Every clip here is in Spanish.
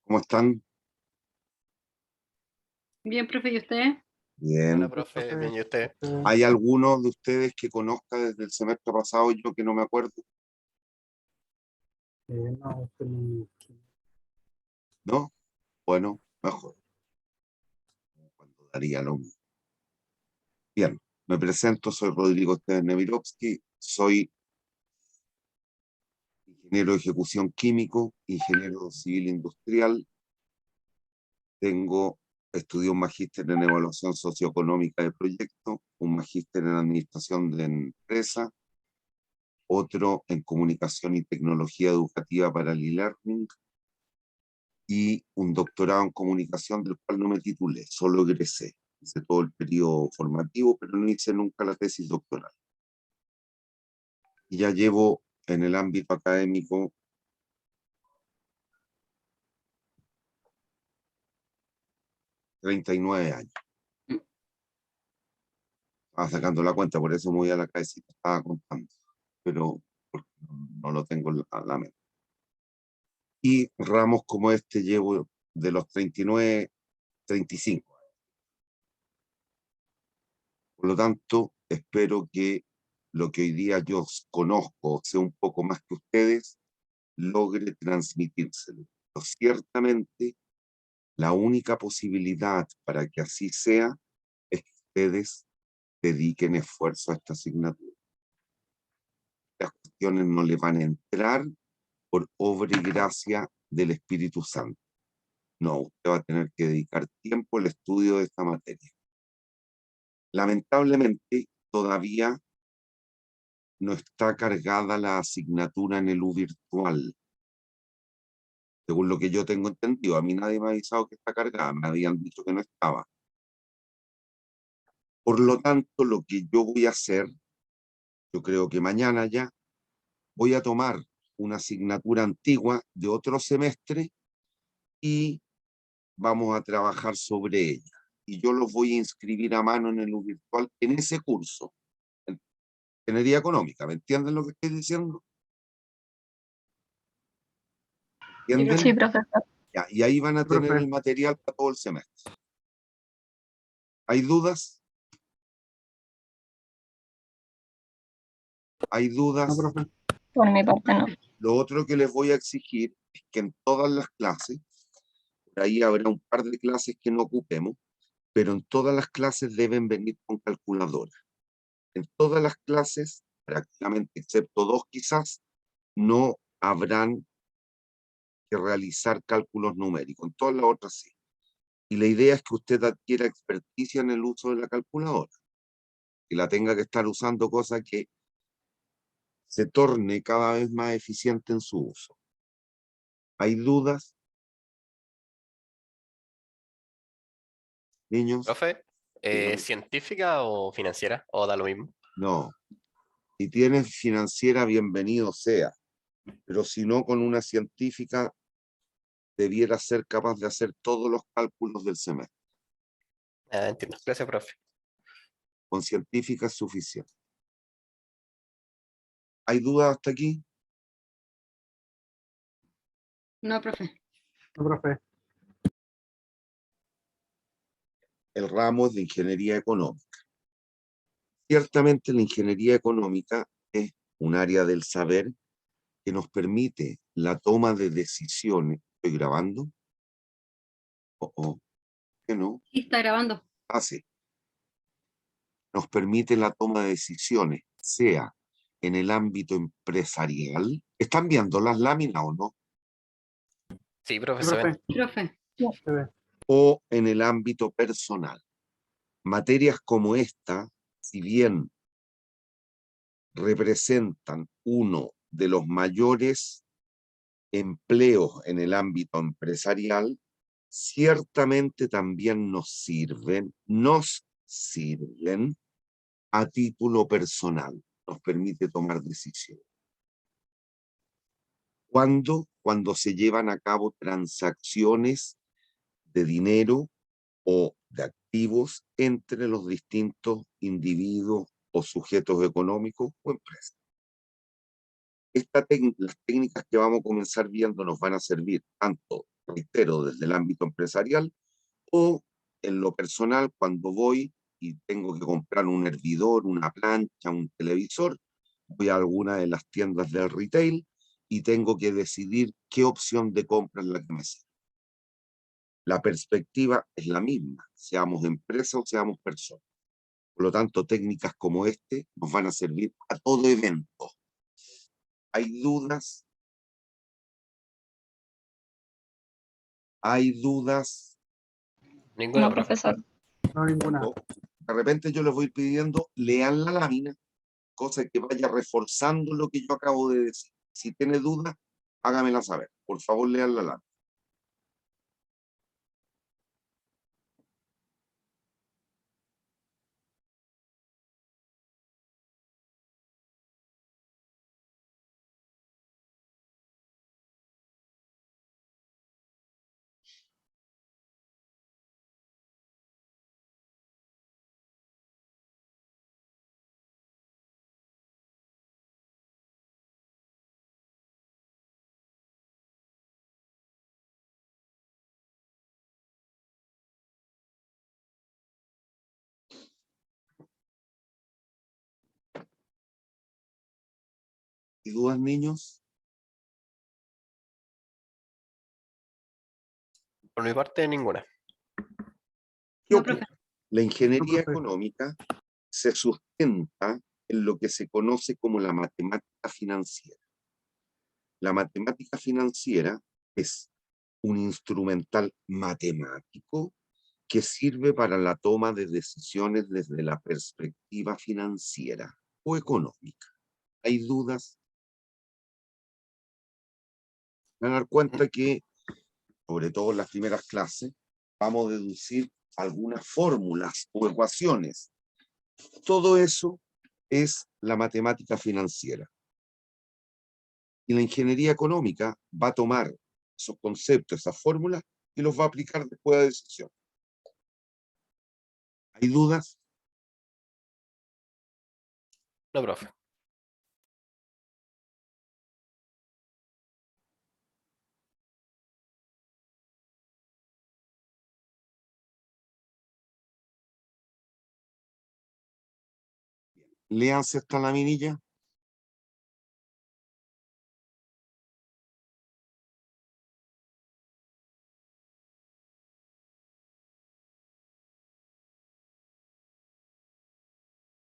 ¿Cómo están? Bien, profe, ¿y usted? Hola, Bien. profe, bien, ¿y usted? ¿Hay alguno de ustedes que conozca desde el semestre pasado y yo que no me acuerdo? No, ¿No? Bueno, mejor. Cuando daría lo mismo. Bien, me presento, soy Rodrigo Esteban Nemirovsky, soy ingeniero de ejecución químico, ingeniero civil industrial, estudié un magíster en evaluación socioeconómica de proyectos, un magíster en administración de empresa, otro en comunicación y tecnología educativa para el e-learning y un doctorado en comunicación del cual no me titulé, solo egresé. Hice todo el periodo formativo, pero no hice nunca la tesis doctoral. Y ya llevo en el ámbito académico 39 años. Estaba sacando la cuenta, por eso me voy a la cabecita, estaba contando, pero porque no lo tengo a la mente. Y ramos como este llevo de los 39, 35. Por lo tanto, espero que lo que hoy día yo conozco, sé un poco más que ustedes, logre transmitírselo. Pero ciertamente, la única posibilidad para que así sea es que ustedes dediquen esfuerzo a esta asignatura. Las cuestiones no le van a entrar por obra y gracia del Espíritu Santo. No, usted va a tener que dedicar tiempo al estudio de esta materia. Lamentablemente, todavía no está cargada la asignatura en el U virtual. Según lo que yo tengo entendido, a mí nadie me ha avisado que está cargada, me habían dicho que no estaba. Por lo tanto, lo que yo voy a hacer, yo creo que mañana ya, voy a tomar una asignatura antigua de otro semestre y vamos a trabajar sobre ella. Y yo los voy a inscribir a mano en el U virtual en ese curso, en ingeniería económica. ¿Me entienden lo que estoy diciendo? ¿Entienden? Sí, profesor. Ya, y ahí van a tener profe. el material para todo el semestre. ¿Hay dudas? ¿Hay dudas? No, profe. Por mi parte no. Lo otro que les voy a exigir es que en todas las clases, por ahí habrá un par de clases que no ocupemos, pero en todas las clases deben venir con calculadora. En todas las clases, prácticamente, excepto dos quizás, no habrán que realizar cálculos numéricos. En todas las otras sí. Y la idea es que usted adquiera experticia en el uso de la calculadora. Y la tenga que estar usando, cosa que se torne cada vez más eficiente en su uso. ¿Hay dudas, niños? Profe, Dígame. ¿científica o financiera? ¿O da lo mismo? No. Si tienes financiera, bienvenido sea. Pero si no, con una científica debiera ser capaz de hacer todos los cálculos del semestre. Ah, entiendo. Gracias, profe. Con científica es suficiente. ¿Hay dudas hasta aquí? No, profe. No, profe. El ramo es de ingeniería económica. Ciertamente la ingeniería económica es un área del saber que nos permite la toma de decisiones. ¿Estoy grabando? ¿Qué no? Sí, está grabando. Ah, sí. Nos permite la toma de decisiones, sea en el ámbito empresarial. ¿Están viendo las láminas o no? Sí, profe, Sí, se ven. profe. Profe. Se ve. O en el ámbito personal. Materias como esta, si bien representan uno de los mayores empleos en el ámbito empresarial, ciertamente también nos sirven a título personal, nos permite tomar decisiones. Cuando se llevan a cabo transacciones de dinero o de activos entre los distintos individuos o sujetos económicos o empresas. Las técnicas que vamos a comenzar viendo nos van a servir tanto reitero, desde el ámbito empresarial, o en lo personal, cuando voy y tengo que comprar un hervidor, una plancha, un televisor, voy a alguna de las tiendas del retail y tengo que decidir qué opción de compra es la que me sirve. La perspectiva es la misma, seamos empresa o seamos personas. Por lo tanto, técnicas como este nos van a servir a todo evento. ¿Hay dudas? ¿Hay dudas? Ninguna, No, profe. profesor. No, ninguna. De repente yo les voy pidiendo, lean la lámina, cosa que vaya reforzando lo que yo acabo de decir. Si tiene dudas, hágamela saber. Por favor, lean la lámina. ¿Hay dudas, niños? Por mi parte, ninguna. ¿Qué No, ocurre? profe. La ingeniería No, profe. económica se sustenta en lo que se conoce como la matemática financiera. La matemática financiera es un instrumental matemático que sirve para la toma de decisiones desde la perspectiva financiera o económica. ¿Hay dudas? Van a dar cuenta que, sobre todo en las primeras clases, vamos a deducir algunas fórmulas o ecuaciones. Todo eso es la matemática financiera. Y la ingeniería económica va a tomar esos conceptos, esas fórmulas, y los va a aplicar después de la decisión. ¿Hay dudas? No, profe. Léanse esta laminilla.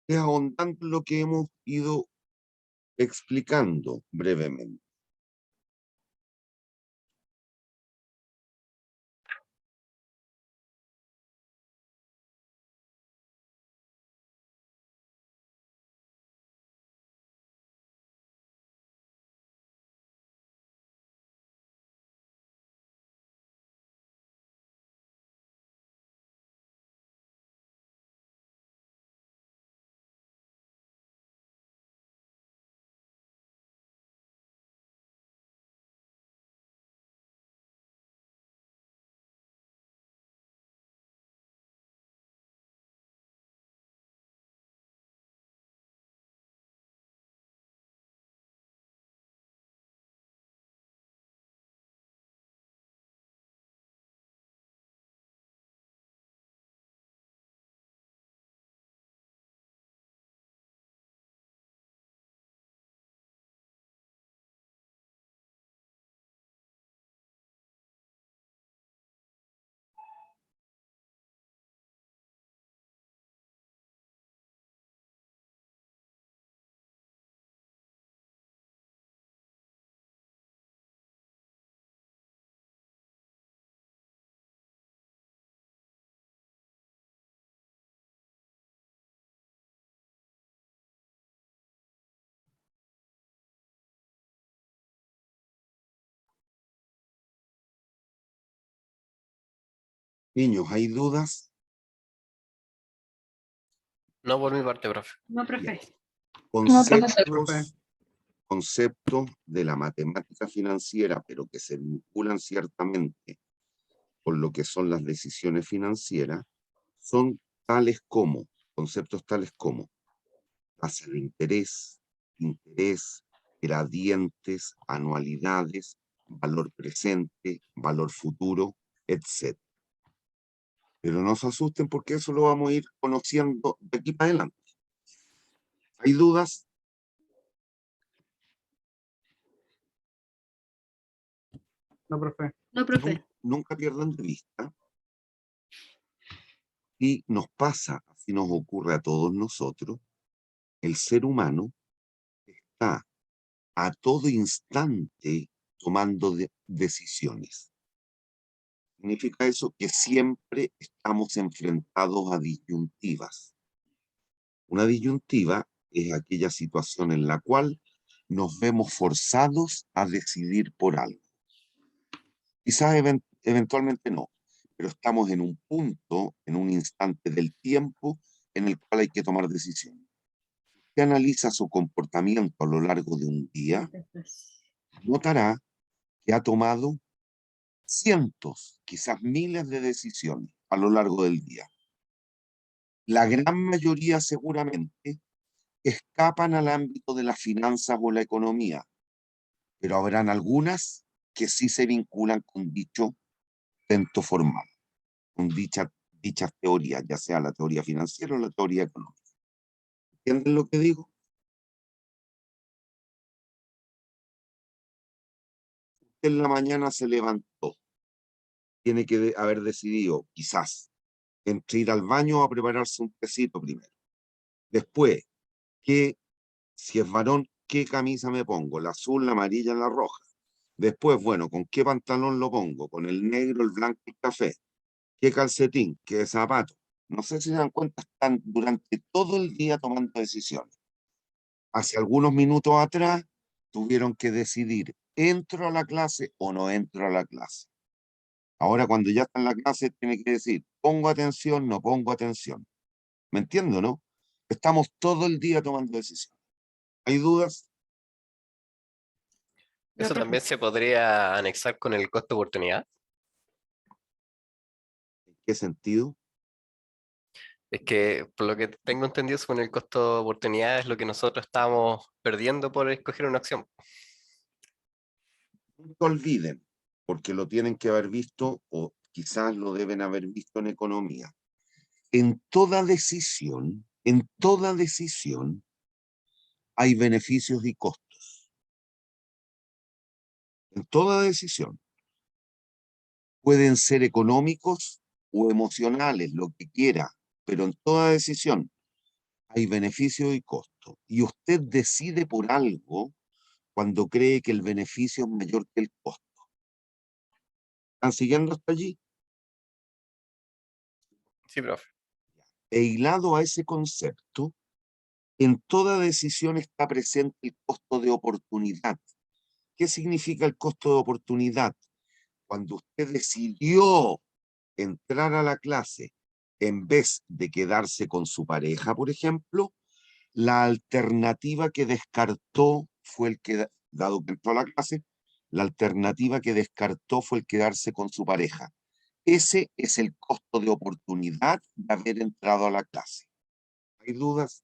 Es ahondando en lo que hemos ido explicando brevemente. Niños, ¿hay dudas? No por mi parte, profe. No, profe. Conceptos, Profe. conceptos de la matemática financiera, pero que se vinculan ciertamente con lo que son las decisiones financieras, son tales como, conceptos tales como tasa de interés, gradientes, anualidades valor presente, valor futuro, etc. Pero no se asusten porque eso lo vamos a ir conociendo de aquí para adelante. ¿Hay dudas? No, profe. No, profe. Nunca pierdan de vista. Y nos pasa, así nos ocurre a todos nosotros, el ser humano está a todo instante tomando decisiones. Significa eso que siempre estamos enfrentados a disyuntivas. Una disyuntiva es aquella situación en la cual nos vemos forzados a decidir por algo. Quizás eventualmente no, pero estamos en un punto, en un instante del tiempo en el cual hay que tomar decisiones. Si analiza su comportamiento a lo largo de un día, notará que ha tomado cientos, quizás miles de decisiones a lo largo del día. La gran mayoría seguramente escapan al ámbito de las finanzas o la economía, pero habrán algunas que sí se vinculan con dicho sustento formal, con dichas teorías, ya sea la teoría financiera o la teoría económica. ¿Entienden lo que digo? Usted en la mañana se levantó, tiene que haber decidido, quizás, entre ir al baño o a prepararse un tecito primero. Después, si es varón, ¿qué camisa me pongo? ¿La azul, la amarilla, la roja? Después, bueno, ¿con qué pantalón lo pongo? ¿Con el negro, el blanco, el café? ¿Qué calcetín? ¿Qué zapato? No sé si se dan cuenta, están durante todo el día tomando decisiones. Hace algunos minutos atrás tuvieron que decidir, ¿entro a la clase o no entro a la clase? Ahora cuando ya está en la clase tiene que decir, ¿pongo atención, no pongo atención? ¿Me entiendo, no? Estamos todo el día tomando decisiones. ¿Hay dudas? No, Eso profe. también se podría anexar con el costo de oportunidad. ¿En qué sentido? Es que, por lo que tengo entendido, con el costo de oportunidad es lo que nosotros estamos perdiendo por escoger una acción. Nunca olviden, porque lo tienen que haber visto o quizás lo deben haber visto en economía. En toda decisión hay beneficios y costos. En toda decisión. Pueden ser económicos o emocionales, lo que quiera, pero en toda decisión hay beneficios y costos. Y usted decide por algo cuando cree que el beneficio es mayor que el costo. ¿Están siguiendo hasta allí? Sí, profe. E hilado a ese concepto, en toda decisión está presente el costo de oportunidad. ¿Qué significa el costo de oportunidad? Cuando usted decidió entrar a la clase en vez de quedarse con su pareja, por ejemplo, la alternativa que descartó fue dado que entró a la clase, la alternativa que descartó fue el quedarse con su pareja. Ese es el costo de oportunidad de haber entrado a la clase. ¿Hay dudas?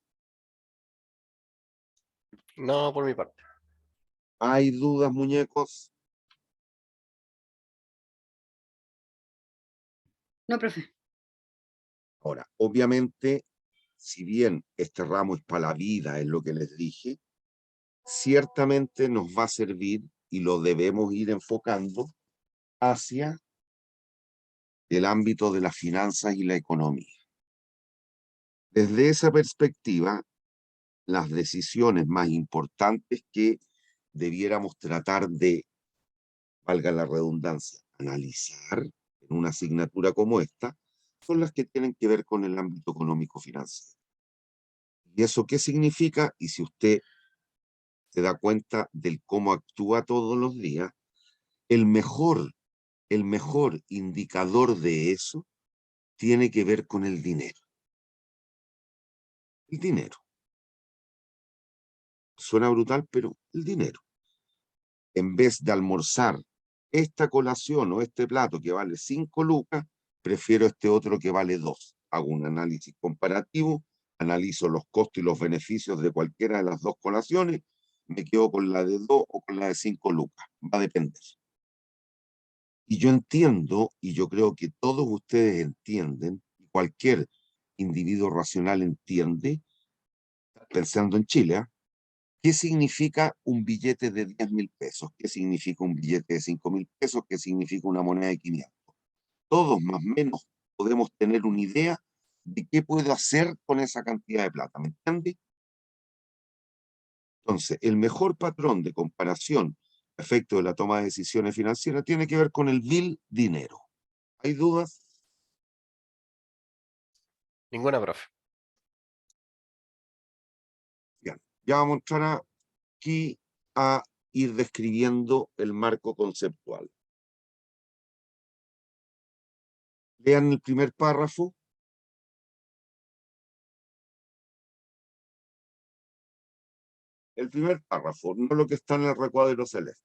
No, por mi parte. ¿Hay dudas, muñecos? No, profe. Ahora, obviamente, si bien este ramo es para la vida, es lo que les dije, ciertamente nos va a servir y lo debemos ir enfocando hacia el ámbito de las finanzas y la economía. Desde esa perspectiva, las decisiones más importantes que debiéramos tratar de, valga la redundancia, analizar en una asignatura como esta, son las que tienen que ver con el ámbito económico financiero. ¿Y eso qué significa? Y si usted se da cuenta del cómo actúa todos los días, el mejor indicador de eso tiene que ver con el dinero. El dinero. Suena brutal, pero el dinero. En vez de almorzar esta colación o este plato que vale 5 lucas, prefiero este otro que vale 2. Hago un análisis comparativo, analizo los costos y los beneficios de cualquiera de las dos colaciones, me quedo con la de 2 o con la de 5 lucas. Va a depender. Y yo entiendo, y yo creo que todos ustedes entienden, cualquier individuo racional entiende, pensando en Chile, ¿ah? ¿Qué significa un billete de 10.000 pesos? ¿Qué significa un billete de 5.000 pesos? ¿Qué significa una moneda de 500? Todos más o menos podemos tener una idea de qué puedo hacer con esa cantidad de plata, ¿me entiende? Entonces, el mejor patrón de comparación a efecto de la toma de decisiones financieras tiene que ver con el vil dinero. ¿Hay dudas? Ninguna, profe. Bien, ya vamos a entrar aquí a ir describiendo el marco conceptual. Vean el primer párrafo. El primer párrafo, no lo que está en el recuadro celeste.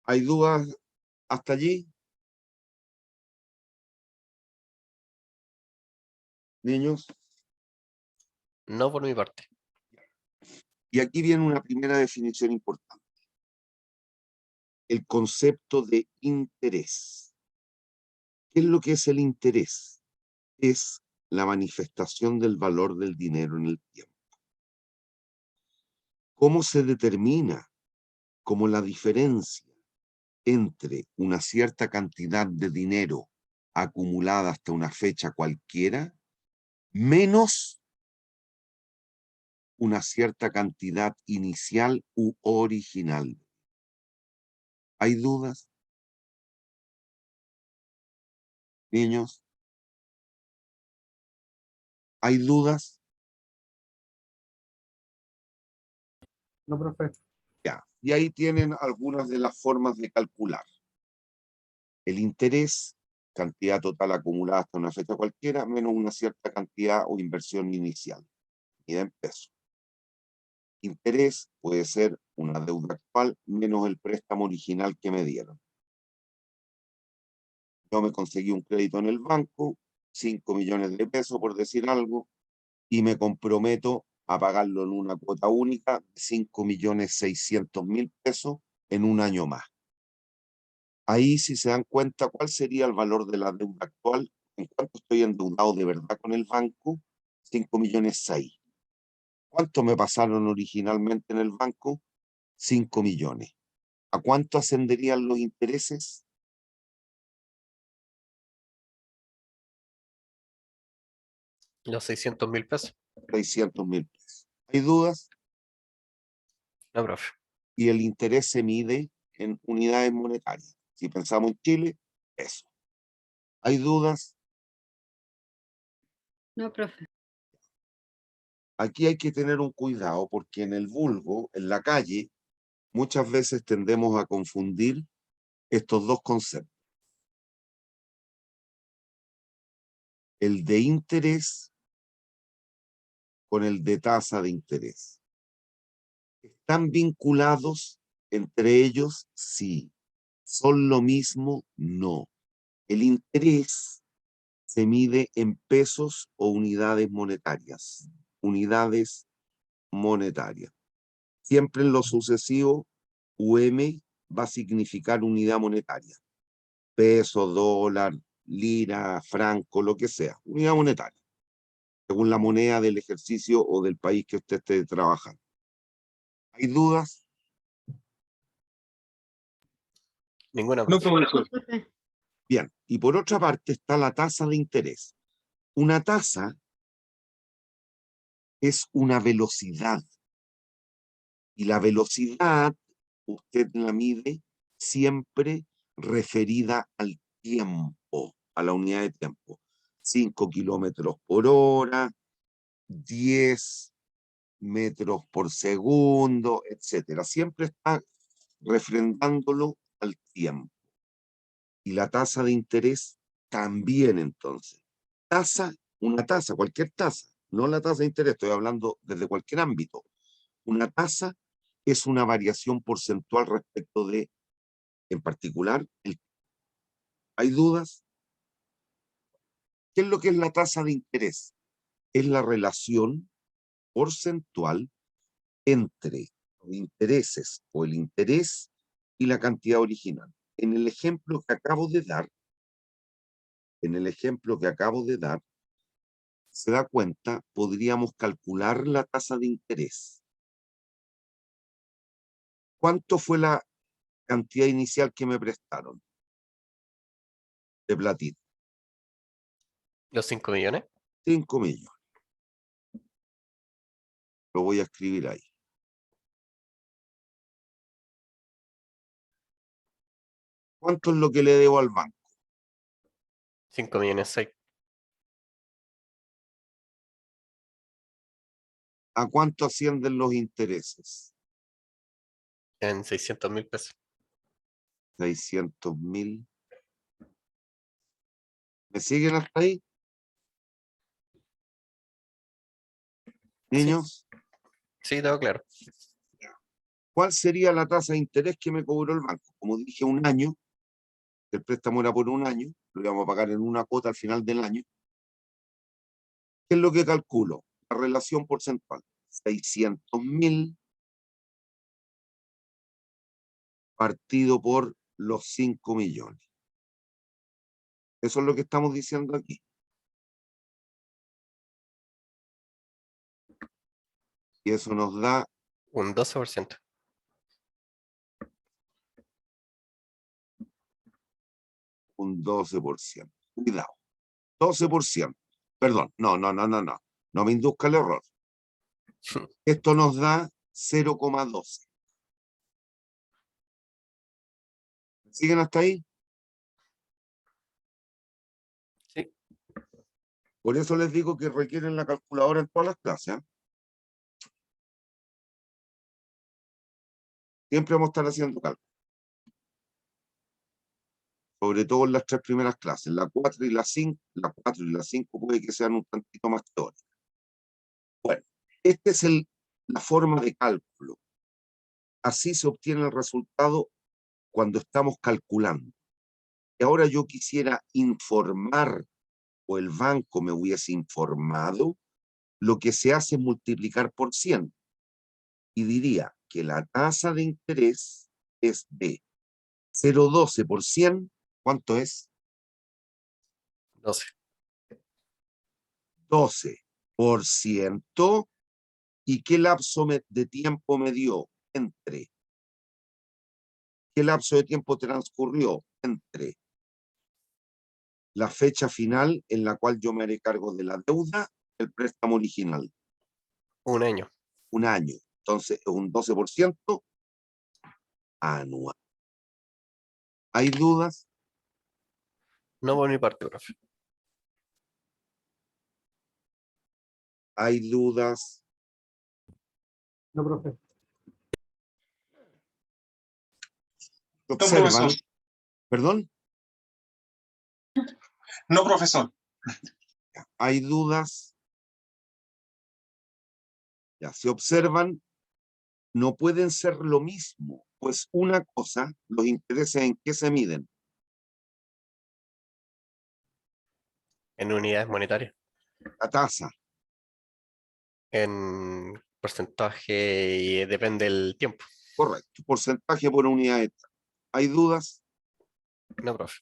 ¿Hay dudas hasta allí? Niños. No por mi parte. Y aquí viene una primera definición importante. El concepto de interés. ¿Qué es lo que es el interés? Es la manifestación del valor del dinero en el tiempo. ¿Cómo se determina? Como la diferencia entre una cierta cantidad de dinero acumulada hasta una fecha cualquiera, menos una cierta cantidad inicial u original. ¿Hay dudas? Niños, ¿hay dudas? No, profe. Ya. Y ahí tienen algunas de las formas de calcular. El interés, cantidad total acumulada hasta una fecha cualquiera, menos una cierta cantidad o inversión inicial, medida en pesos. Interés puede ser una deuda actual menos el préstamo original que me dieron. Yo me conseguí un crédito en el banco, 5 millones de pesos por decir algo, y me comprometo a pagarlo en una cuota única, 5.600.000 pesos en un año más. Ahí, si se dan cuenta, ¿cuál sería el valor de la deuda actual? ¿En cuánto estoy endeudado de verdad con el banco? 5.600.000. ¿Cuánto me pasaron originalmente en el banco? 5 millones. ¿A cuánto ascenderían los intereses? Los 600.000 pesos. 600.000 pesos. ¿Hay dudas? No, profe. Y el interés se mide en unidades monetarias. Si pensamos en Chile, eso. ¿Hay dudas? No, profe. Aquí hay que tener un cuidado porque en el vulgo, en la calle, muchas veces tendemos a confundir estos dos conceptos. El de interés con el de tasa de interés. ¿Están vinculados entre ellos? Sí. ¿Son lo mismo? No. El interés se mide en pesos o unidades monetarias. Unidades monetarias. Siempre en lo sucesivo, UM va a significar unidad monetaria. Peso, dólar, lira, franco, lo que sea. Unidad monetaria. Según la moneda del ejercicio o del país que usted esté trabajando. ¿Hay dudas? Ninguna, No, profe. No, profesor. profe. Bien, y por otra parte está la tasa de interés. Una tasa es una velocidad. Y la velocidad usted la mide siempre referida al tiempo, a la unidad de tiempo. 5 kilómetros por hora, 10 metros por segundo, etcétera. Siempre está refrendándolo al tiempo. Y la tasa de interés también, entonces. Una tasa, cualquier tasa, no la tasa de interés, estoy hablando desde cualquier ámbito. Una tasa es una variación porcentual respecto de, en particular, ¿hay dudas? ¿Qué es lo que es la tasa de interés? es la relación porcentual entre los intereses o el interés y la cantidad original. En el ejemplo que acabo de dar, se da cuenta, podríamos calcular la tasa de interés. ¿Cuánto fue la cantidad inicial que me prestaron de platita? Los 5 millones. 5 millones. Lo voy a escribir ahí. ¿Cuánto es lo que le debo al banco? 5 millones 6. ¿A cuánto ascienden los intereses? En 600.000 pesos. 600.000. ¿Me siguen hasta ahí? Niños, Sí, todo claro. ¿cuál sería la tasa de interés que me cobró el banco? Como dije, un año, el préstamo era por un año, lo íbamos a pagar en una cuota al final del año. ¿Qué es lo que calculo? La relación porcentual. 600.000 partido por los 5 millones. Eso es lo que estamos diciendo aquí. Y eso nos da Un 12%. un 12%. Cuidado. 12%. Perdón, no. No me induzca el error. Esto nos da 0,12. ¿Siguen hasta ahí? Sí. Por eso les digo que requieren la calculadora en todas las clases. Siempre vamos a estar haciendo cálculo. Sobre todo en las 3 primeras clases. La 4 y la 5, la 4 y la 5 puede que sean un tantito más teóricas. Bueno, esta es la forma de cálculo. Así se obtiene el resultado cuando estamos calculando. Y ahora yo quisiera informar, o el banco me hubiese informado, lo que se hace es multiplicar por 100. Y diría que la tasa de interés es de 0,12 por 100. ¿Cuánto es? 12. 12%. ¿Y qué lapso de tiempo me dio? ¿Qué lapso de tiempo transcurrió? Entre la fecha final en la cual yo me haré cargo de la deuda, el préstamo original. Un año. Un año. Entonces es un 12% anual. ¿Hay dudas? No por mi parte, profe. ¿Hay dudas? No, profe. No, Observan. profesor. ¿Perdón? No, profesor. ¿Hay dudas? Ya, se observan, no pueden ser lo mismo, pues una cosa, los intereses en qué se miden. En unidades monetarias. La tasa, En porcentaje y depende del tiempo. correcto, porcentaje por unidad de tasa. ¿Hay dudas? No, profe.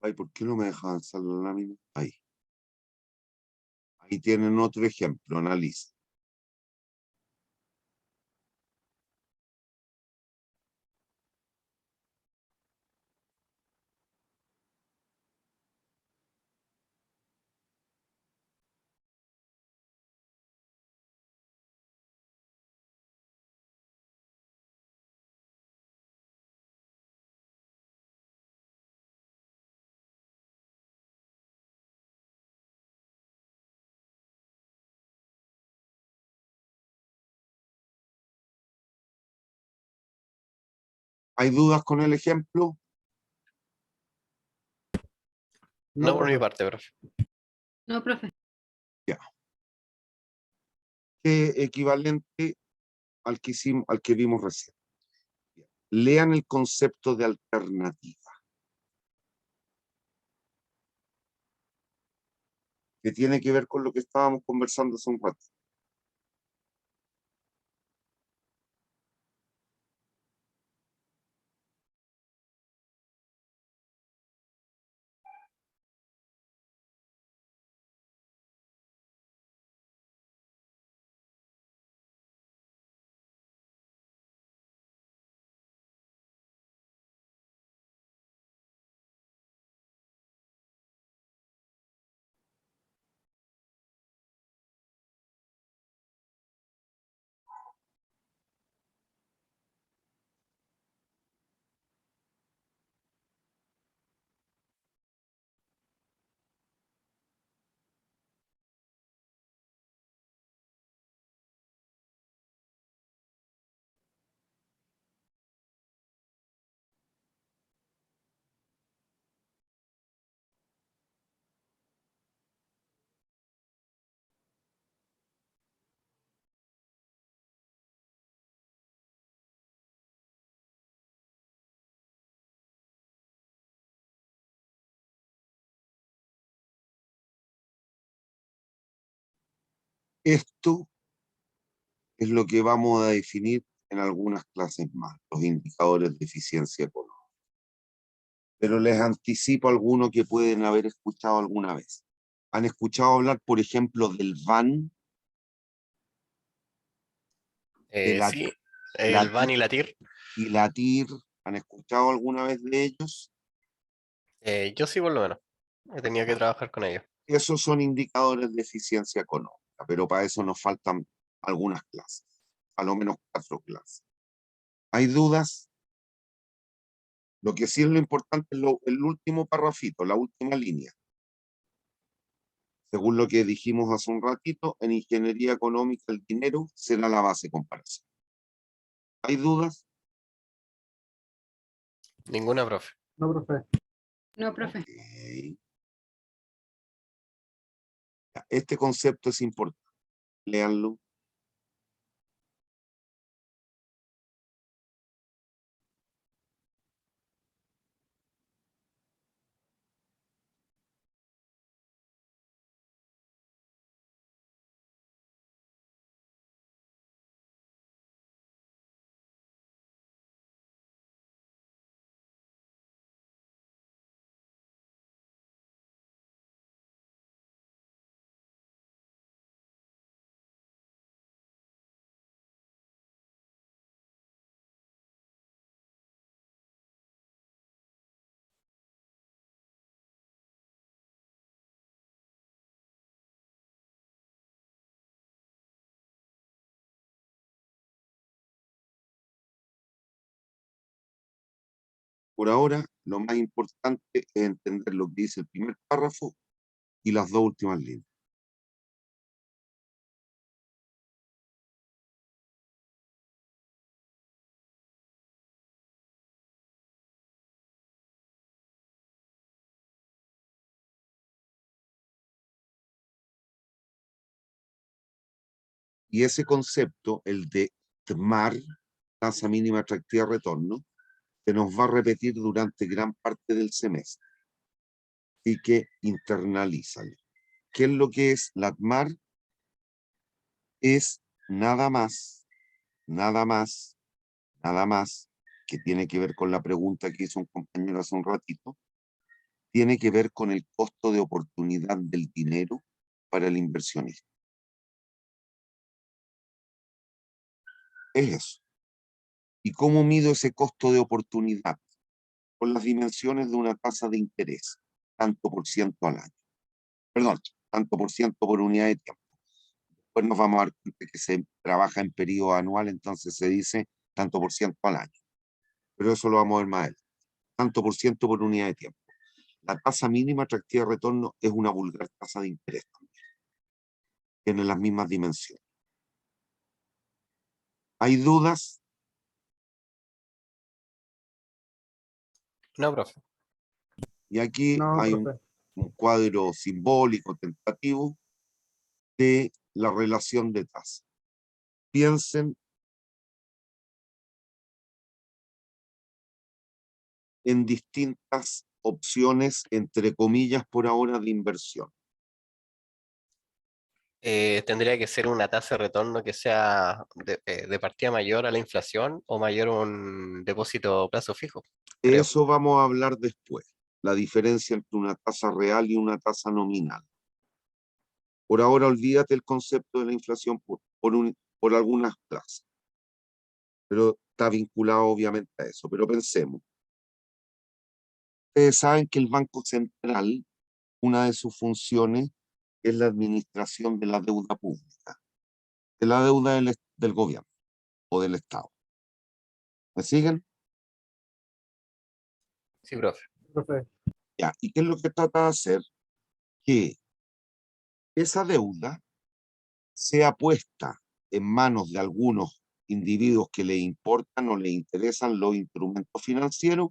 Ay, ¿por qué no me deja avanzar la lámina? Ahí. Ahí tienen otro ejemplo, analiza. ¿Hay dudas con el ejemplo? No por mi profe. parte, profe. No, profe. Que equivalente al que hicimos, al que vimos recién. Lean el concepto de alternativa, que tiene que ver con lo que estábamos conversando hace un rato. Esto es lo que vamos a definir en algunas clases más, los indicadores de eficiencia económica. Pero les anticipo algunos que pueden haber escuchado alguna vez. ¿Han escuchado hablar, por ejemplo, del VAN? La- Sí, la el VAN y la TIR. y la TIR, ¿han escuchado alguna vez de ellos? Yo sí, por lo menos. He tenido que trabajar con ellos. Esos son indicadores de eficiencia económica, pero para eso nos faltan algunas clases, a lo menos 4 clases. ¿Hay dudas? Lo que sí es lo importante es el último parrafito, la última línea. Según lo que dijimos hace un ratito, en ingeniería económica el dinero será la base de comparación. ¿Hay dudas? Ninguna, profe. No, profe. No, profe. Ok. Este concepto es importante. Léanlo. Por ahora, lo más importante es entender lo que dice el primer párrafo y las 2 últimas líneas. Y ese concepto, el de TMAR, tasa mínima atractiva de retorno, se nos va a repetir durante gran parte del semestre. Así que internalízalo. ¿Qué es lo que es la TMAR? Es nada más, nada más, nada más, que tiene que ver con la pregunta que hizo un compañero hace un ratito, tiene que ver con el costo de oportunidad del dinero para el inversionista. Es eso. ¿Y cómo mido ese costo de oportunidad? Con las dimensiones de una tasa de interés, tanto por ciento al año. Perdón, tanto por ciento por unidad de tiempo. Después nos vamos a dar cuenta que se trabaja en periodo anual, entonces se dice tanto por ciento al año. Pero eso lo vamos a ver más adelante. Tanto por ciento por unidad de tiempo. La tasa mínima atractiva de retorno es una vulgar tasa de interés también. Tiene las mismas dimensiones. ¿Hay dudas? No, profe. Y aquí No, hay profe. un cuadro simbólico, tentativo, de la relación de tasa. Piensen en distintas opciones, entre comillas, por ahora, de inversión. Tendría que ser una tasa de retorno que sea de partida mayor a la inflación o mayor a un depósito a plazo fijo, creo. Eso vamos a hablar después, la diferencia entre una tasa real y una tasa nominal. Por ahora, olvídate el concepto de la inflación por algunas clases, pero está vinculado obviamente a eso. Pero pensemos, ustedes saben que el Banco Central, una de sus funciones es la administración de la deuda pública, de la deuda del gobierno o del Estado. ¿Me siguen? Sí, profe. Profe. Ya. ¿Y qué es lo que trata de hacer? Que esa deuda sea puesta en manos de algunos individuos que le importan o le interesan los instrumentos financieros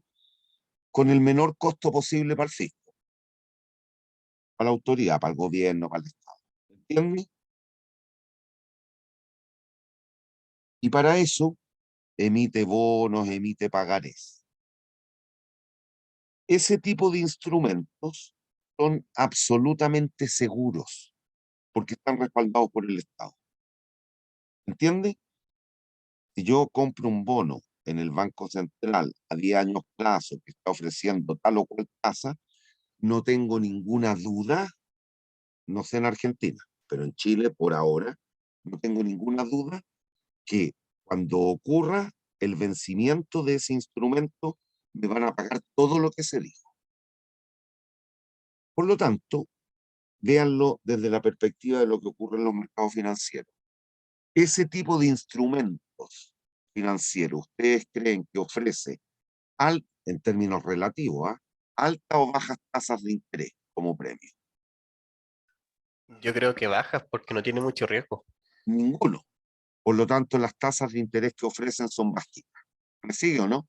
con el menor costo posible para el fisco, para la autoridad, para el gobierno, para el Estado. ¿Entiendes? Y para eso emite bonos, emite pagarés. Ese tipo de instrumentos son absolutamente seguros porque están respaldados por el Estado. ¿Entiendes? Si yo compro un bono en el Banco Central a 10 años plazo que está ofreciendo tal o cual tasa, no tengo ninguna duda, no sé en Argentina, pero en Chile por ahora, no tengo ninguna duda que cuando ocurra el vencimiento de ese instrumento, me van a pagar todo lo que se dijo. Por lo tanto, véanlo desde la perspectiva de lo que ocurre en los mercados financieros. Ese tipo de instrumentos financieros, ¿ustedes creen que ofrece, en términos relativos, altas o bajas tasas de interés como premio? Yo creo que bajas porque no tiene mucho riesgo. Ninguno. Por lo tanto, las tasas de interés que ofrecen son bajitas. ¿Me sigue o no?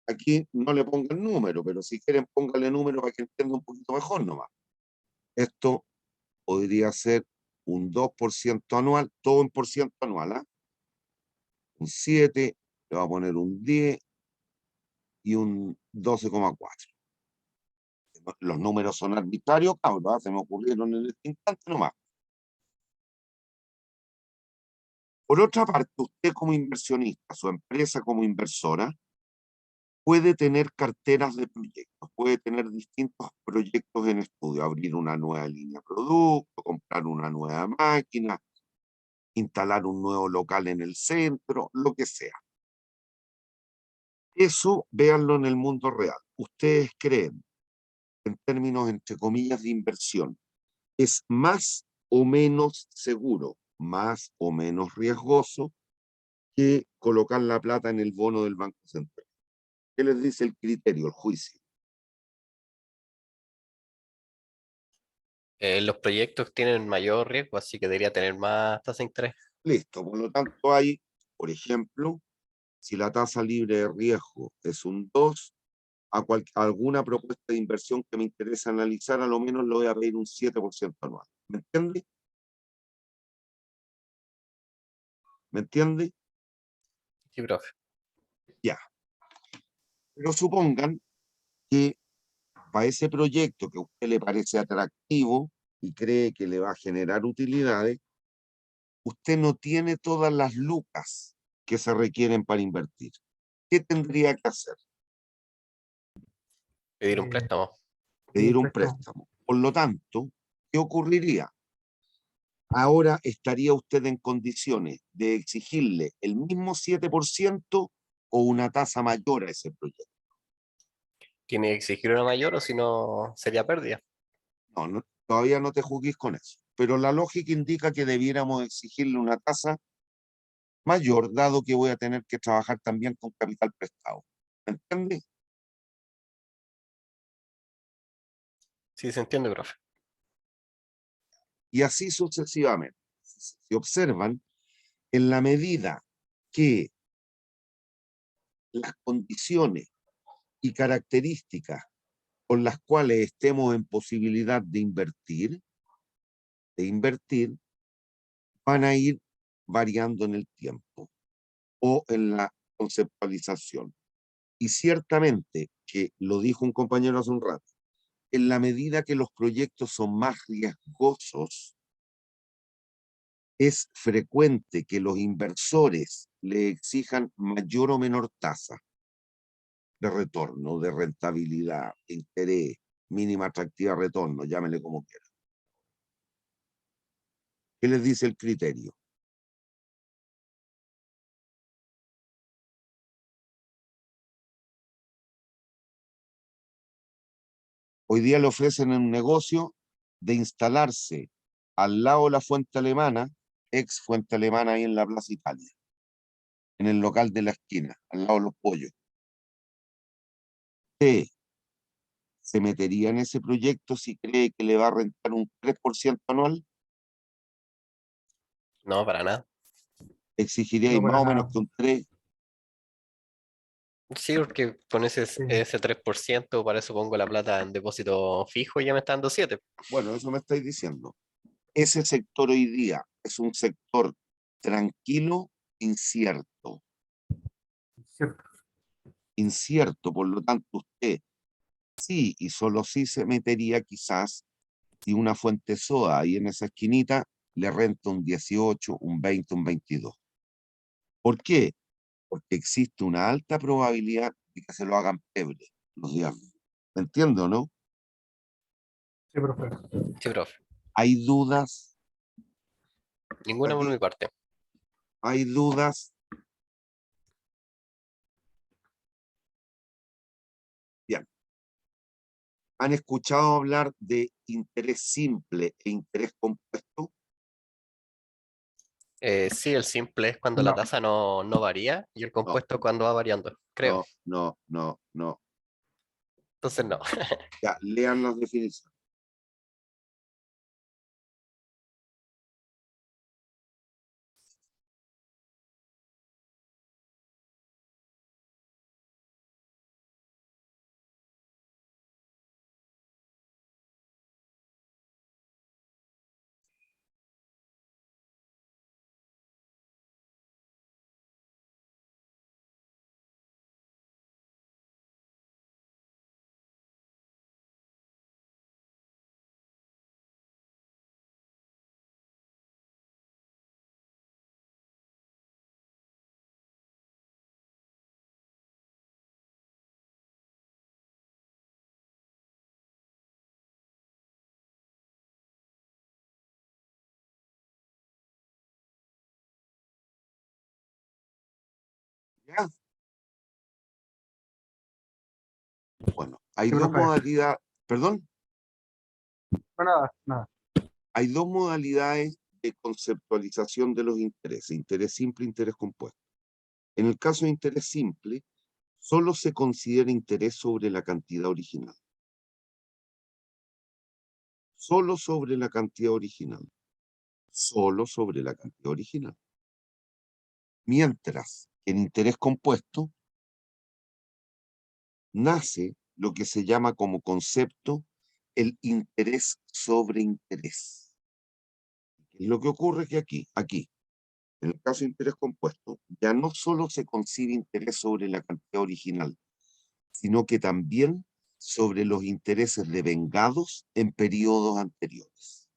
Aquí no le pongan número, pero si quieren pónganle número para que entienda un poquito mejor nomás. Esto podría ser un 2% anual, todo en por ciento anual, ¿ah? Un 7, le va a poner un 10 y un 12,4. Los números son arbitrarios, cabrón, se me ocurrieron en este instante nomás. Por otra parte, usted como inversionista, su empresa como inversora, puede tener carteras de proyectos, puede tener distintos proyectos en estudio, abrir una nueva línea de producto, comprar una nueva máquina, instalar un nuevo local en el centro, lo que sea. Eso véanlo en el mundo real. ¿Ustedes creen, en términos entre comillas de inversión, es más o menos seguro, más o menos riesgoso que colocar la plata en el bono del Banco Central? ¿Qué les dice el criterio, el juicio? Los proyectos tienen mayor riesgo, así que debería tener más tasa de interés. Listo, por lo tanto hay, por ejemplo, si la tasa libre de riesgo es un 2, a alguna propuesta de inversión que me interesa analizar, a lo menos le voy a pedir un 7% anual. ¿Me entiende? ¿Me entiende? Sí, profe. Ya. Pero supongan que para ese proyecto que a usted le parece atractivo y cree que le va a generar utilidades, usted no tiene todas las lucas que se requieren para invertir. ¿Qué tendría que hacer? Pedir un Eh, préstamo. Pedir un préstamo. préstamo. Por lo tanto, ¿qué ocurriría? Ahora estaría usted en condiciones de exigirle el mismo 7% o una tasa mayor a ese proyecto. Tiene que exigir una mayor o si no sería pérdida. No, todavía no te juzgues con eso. Pero la lógica indica que debiéramos exigirle una tasa mayor, dado que voy a tener que trabajar también con capital prestado. ¿Me entiendes? Sí, se entiende, profe. Y así sucesivamente. Si observan, en la medida que las condiciones y características con las cuales estemos en posibilidad de invertir, van a ir variando en el tiempo o en la conceptualización. Y ciertamente, que lo dijo un compañero hace un rato, en la medida que los proyectos son más riesgosos, es frecuente que los inversores le exijan mayor o menor tasa de retorno, de rentabilidad, de interés, mínima atractiva retorno, llámele como quiera. ¿Qué les dice el criterio? Hoy día le ofrecen un negocio de instalarse al lado de la fuente alemana, ex fuente alemana ahí en la Plaza Italia, en el local de la esquina, al lado de los pollos. ¿Usted se metería en ese proyecto si cree que le va a rentar un 3% anual? No, para nada. ¿Exigiría No más para o menos nada. que un 3%? Sí, porque con ese 3%, para eso pongo la plata en depósito fijo y ya me está dando 7. Bueno, eso me estáis diciendo. Ese sector hoy día es un sector tranquilo, incierto. Cierto. Incierto, por lo tanto, usted sí y solo sí se metería quizás si una fuente soda ahí en esa esquinita le renta un 18, un 20, un 22. ¿Por qué? Porque existe una alta probabilidad de que se lo hagan pebre los días. ¿Me entiendo, no? Sí, profe. Sí, profe. Hay dudas, Ninguna por aquí mi parte. hay dudas. Bien. ¿Han escuchado hablar de interés simple e interés compuesto? Sí, el simple es cuando la No. tasa no varía y el No, compuesto cuando va variando, creo. no. Entonces no. Ya, lean las definiciones. ¿Ya? Bueno, hay Sí, dos profe. modalidades, perdón, No, nada, nada. hay dos modalidades de conceptualización de los intereses, interés simple e interés compuesto. En el caso de interés simple, solo se considera interés sobre la cantidad original. Solo sobre la cantidad original. Solo sobre la cantidad original. Mientras que en interés compuesto nace lo que se llama como concepto el interés sobre interés. Lo que ocurre es que aquí, en el caso de interés compuesto, ya no solo se concibe interés sobre la cantidad original, sino que también sobre los intereses devengados en periodos anteriores.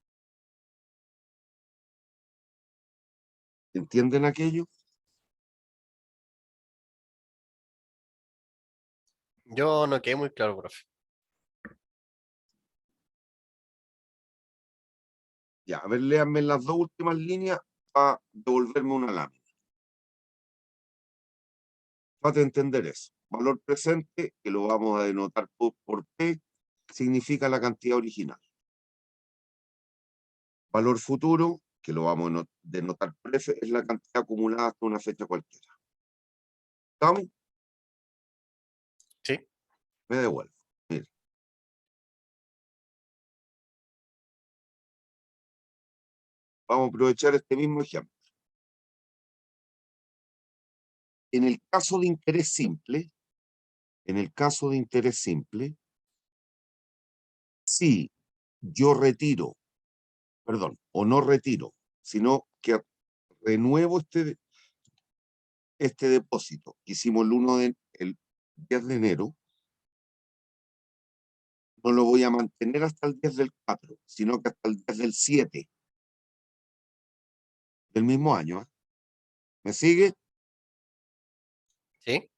¿Entienden aquello? Yo no quedé muy claro, profe. Ya, a ver, léanme las dos últimas líneas para devolverme una lámina. Trate de entender eso. Valor presente, que lo vamos a denotar por P, significa la cantidad original. Valor futuro, que lo vamos a denotar por F, es la cantidad acumulada hasta una fecha cualquiera. ¿Estamos? Sí. Me devuelvo. Mire. Vamos a aprovechar este mismo ejemplo. en el caso de interés simple, si yo retiro, perdón, o no retiro, sino que renuevo este depósito que hicimos el 10 de enero, no lo voy a mantener hasta el 10 del 4, sino que hasta el 10 del 7 del mismo año. ¿Me sigue? ¿Sí?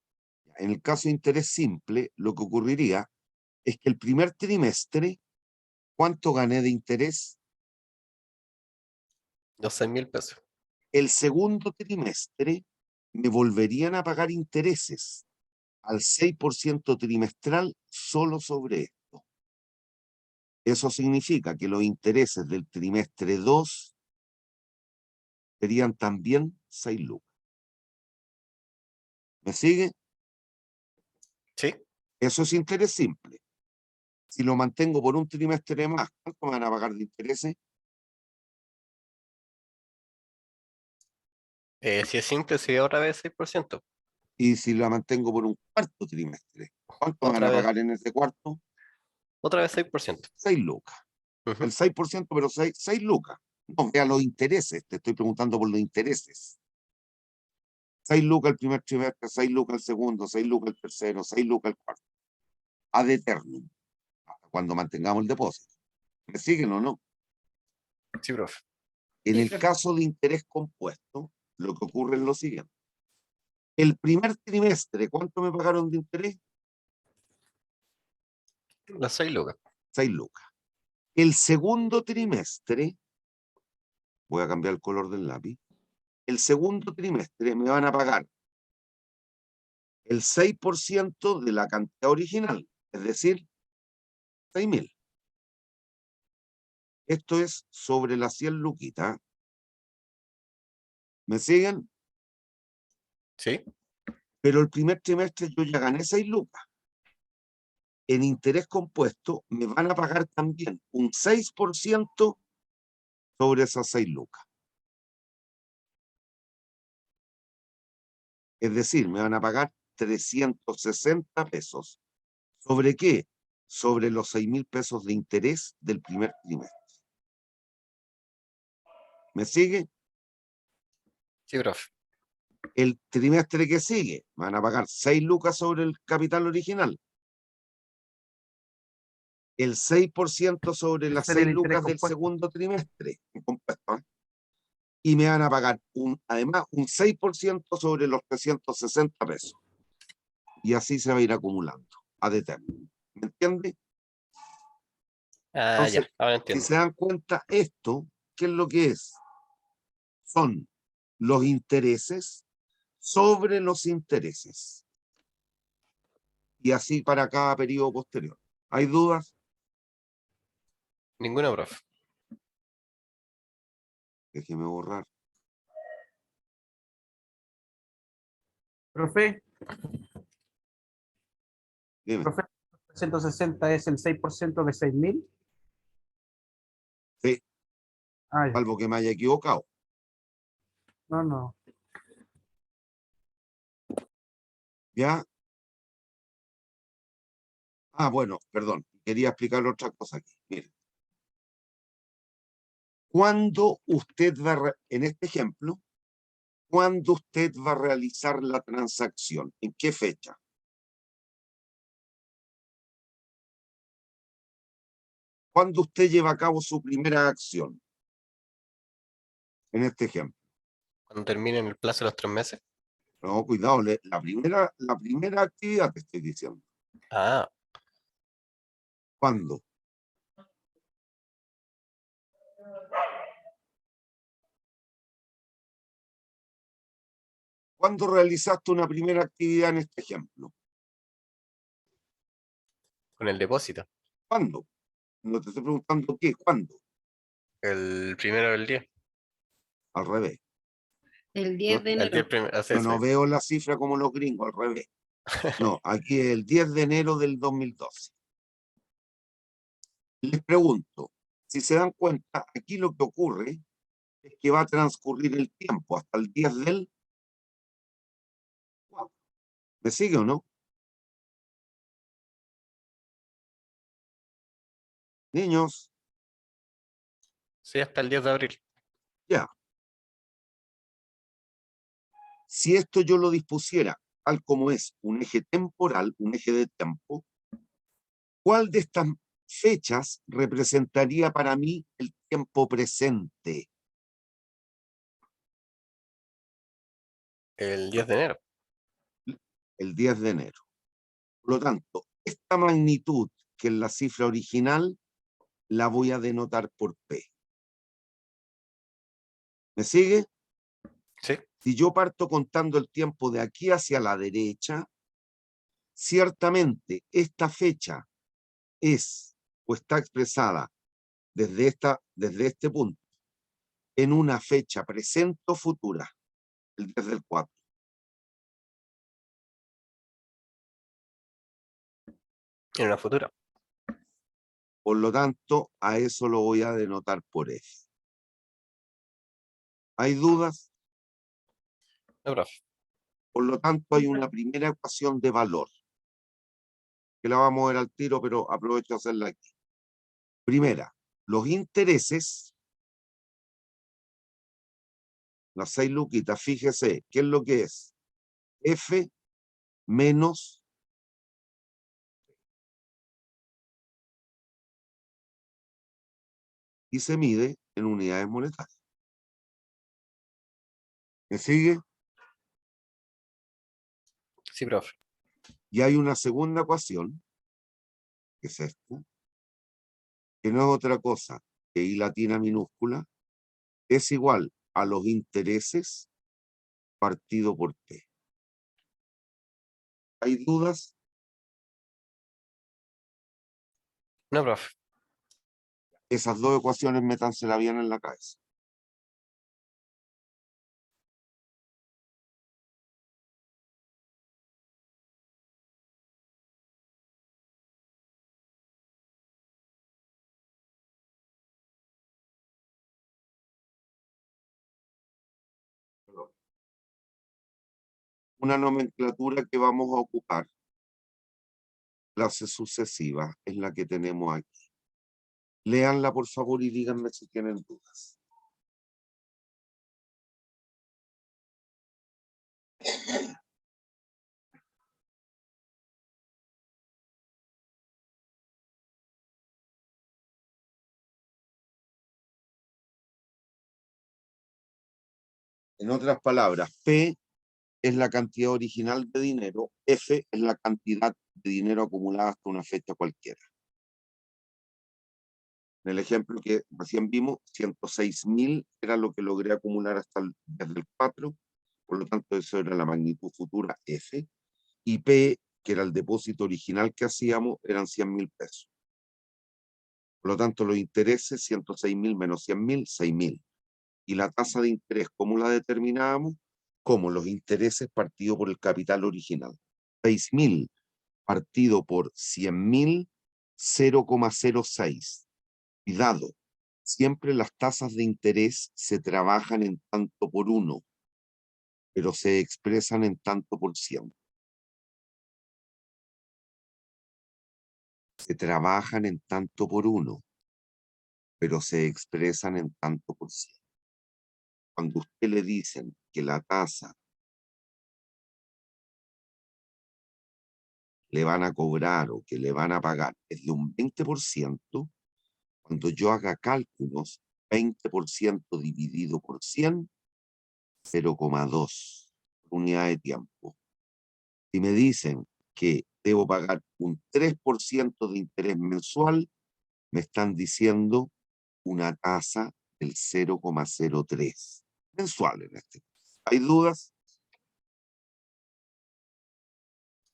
En el caso de interés simple, lo que ocurriría es que el primer trimestre, ¿cuánto gané de interés? Los 6.000 pesos. El segundo trimestre me volverían a pagar intereses al 6% trimestral solo sobre esto. Eso significa que los intereses del trimestre 2 serían también 6 lucas. ¿Me sigue? ¿Sí? Eso es interés simple. Si lo mantengo por un trimestre más, ¿cuánto me van a pagar de intereses? Si es simple, sería otra vez 6%. Y si la mantengo por un cuarto trimestre, ¿cuánto me van Otra a vez, pagar en ese cuarto? otra vez 6%. 6 lucas. Ujú. El 6%, pero 6 lucas. No vea los intereses, te estoy preguntando por los intereses. 6 lucas el primer trimestre, 6 lucas el segundo, 6 lucas el tercero, 6 lucas el cuarto. Ad eternum, hasta cuando mantengamos el depósito. ¿Me siguen o no? Sí, profe. En Sí, el profe. caso de interés compuesto, lo que ocurre es lo siguiente. El primer trimestre, ¿cuánto me pagaron de interés? Las 6 lucas. 6 lucas. El segundo trimestre, voy a cambiar el color del lápiz, el segundo trimestre me van a pagar el 6% de la cantidad original, es decir, 6.000. Esto es sobre las 100 luquitas. ¿Me siguen? ¿Sí? Pero el primer trimestre yo ya gané 6 lucas. En interés compuesto me van a pagar también un 6% sobre esas 6 lucas. Es decir, me van a pagar 360 pesos. ¿Sobre qué? Sobre los 6.000 pesos de interés del primer trimestre. ¿Me sigue? Sí, profe. El trimestre que sigue, me van a pagar 6 lucas sobre el capital original. El 6% sobre las Ese era 6 el interés lucas del compuesto. segundo trimestre. Compuesto, ¿eh? Y me van a pagar además un 6% sobre los 360 pesos. Y así se va a ir acumulando, ad eternum. ¿Me entiende? Ah, Entonces, ya, ahora si entiendo. se dan cuenta, esto, ¿qué es lo que es? Son los intereses sobre los intereses. Y así para cada periodo posterior. ¿Hay dudas? Ninguna, profe. Déjeme borrar. Profe, Dime. profe, 160 es el 6% de 6.000. Sí, Ah, ya. salvo que me haya equivocado. No, no. ¿Ya? Ah, bueno, perdón. Quería explicar otra cosa aquí. Mire. ¿Cuándo usted en este ejemplo, cuándo usted va a realizar la transacción? ¿En qué fecha? ¿Cuándo usted lleva a cabo su primera acción? En este ejemplo. Cuando terminen el plazo de los 3 meses. No, cuidado, la primera actividad te estoy diciendo. Ah, ¿Cuándo? ¿Cuándo realizaste una primera actividad en este ejemplo? con el depósito. ¿Cuándo? No te estoy preguntando qué, ¿cuándo? El primero del día. Al revés. El Yo, 10 de El día enero. primero. Ah, sí, yo sí. no veo la cifra como los gringos, al revés. No, aquí es el 10 de enero del 2012. Les pregunto, si se dan cuenta, aquí lo que ocurre es que va a transcurrir el tiempo hasta el 10 del ¿Me sigue o no? Niños, Sí, hasta el 10 de abril. ya. Si esto yo lo dispusiera tal como es un eje temporal, un eje de tiempo, ¿cuál de estas fechas representaría para mí el tiempo presente? El 10 de enero. El 10 de enero. Por lo tanto, esta magnitud, que es la cifra original, la voy a denotar por P. ¿Me sigue? Sí. Si yo parto contando el tiempo de aquí hacia la derecha, ciertamente esta fecha es o está expresada desde este punto en una fecha presente o futura, el 10 del 4. En una futura. Por lo tanto, a eso lo voy a denotar por F. ¿Hay dudas? No, profe. Por lo tanto, hay una primera ecuación de valor, que la vamos a ver al tiro, pero aprovecho de hacerla aquí. Primera, los intereses, las 6 luquitas, fíjese, ¿qué es lo que es? F menos y se mide en unidades monetarias. ¿Me sigue? Sí, profe. Y hay una segunda ecuación, que es esta, que no es otra cosa que I latina minúscula, es igual a los intereses partido por P. ¿Hay dudas? No, profe. Esas dos ecuaciones métansela bien en la cabeza. Una nomenclatura que vamos a ocupar, clases sucesivas, es la que tenemos aquí. Léanla, por favor, y díganme si tienen dudas. En otras palabras, P es la cantidad original de dinero, F es la cantidad de dinero acumulada hasta una fecha cualquiera. En el ejemplo que recién vimos, 106.000 era lo que logré acumular hasta el 10 del 4, por lo tanto eso era la magnitud futura F, y P, que era el depósito original que hacíamos, eran 100.000 pesos. Por lo tanto, los intereses, 106.000 menos 100.000, 6.000. Y la tasa de interés, ¿cómo la determinábamos? Como los intereses partido por el capital original. 6.000 partido por 100.000, 0,06. Cuidado, siempre las tasas de interés se trabajan en tanto por uno, pero se expresan en tanto por 100. Se trabajan en tanto por uno, pero se expresan en tanto por 100. Cuando usted le dicen que la tasa le van a cobrar o que le van a pagar es de un 20%, cuando yo haga cálculos, 20% dividido por 100, 0,2 unidad de tiempo. Si me dicen que debo pagar un 3% de interés mensual, me están diciendo una tasa del 0,03 mensual en este caso. ¿Hay dudas?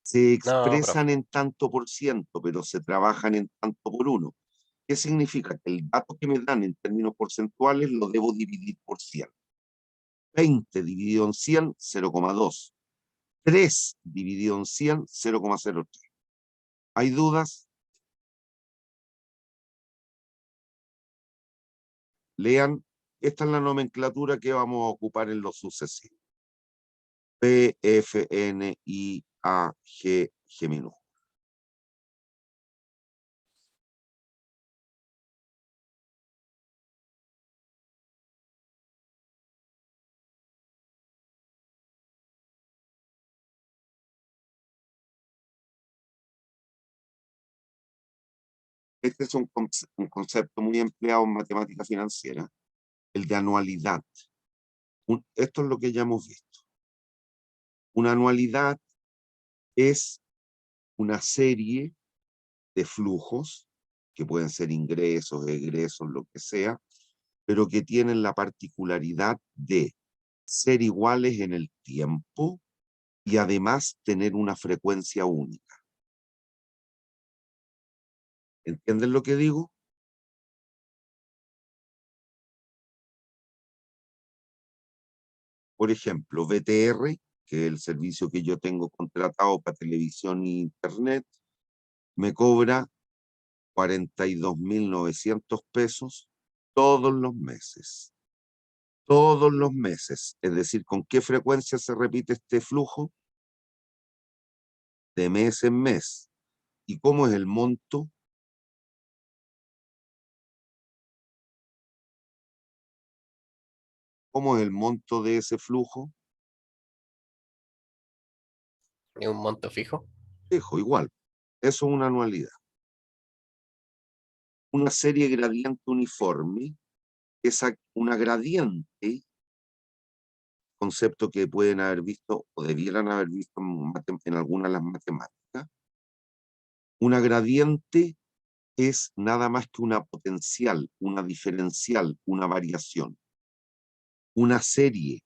Se expresan profe. en tanto por ciento, pero se trabajan en tanto por uno. ¿Qué significa? Que el dato que me dan en términos porcentuales lo debo dividir por 100. 20 dividido en 100, 0,2. 3 dividido en 100, 0,03. ¿Hay dudas? Lean, esta es la nomenclatura que vamos a ocupar en lo sucesivo. P, F, N, I, A, G, G minúscula. Este es un concepto muy empleado en matemática financiera, el de anualidad. Esto es lo que ya hemos visto. Una anualidad es una serie de flujos, que pueden ser ingresos, egresos, lo que sea, pero que tienen la particularidad de ser iguales en el tiempo y además tener una frecuencia única. ¿Entienden lo que digo? Por ejemplo, BTR, que es el servicio que yo tengo contratado para televisión e internet, me cobra 42.900 pesos todos los meses. Todos los meses. Es decir, ¿con qué frecuencia se repite este flujo? De mes en mes. ¿Y cómo es el monto? ¿Cómo es el monto de ese flujo? ¿Y un monto fijo? Fijo, igual. Eso es una anualidad. Una serie gradiente uniforme es una gradiente, concepto que pueden haber visto o debieran haber visto en algunas de las matemáticas. Una gradiente es nada más que una potencial, una diferencial, una variación. Una serie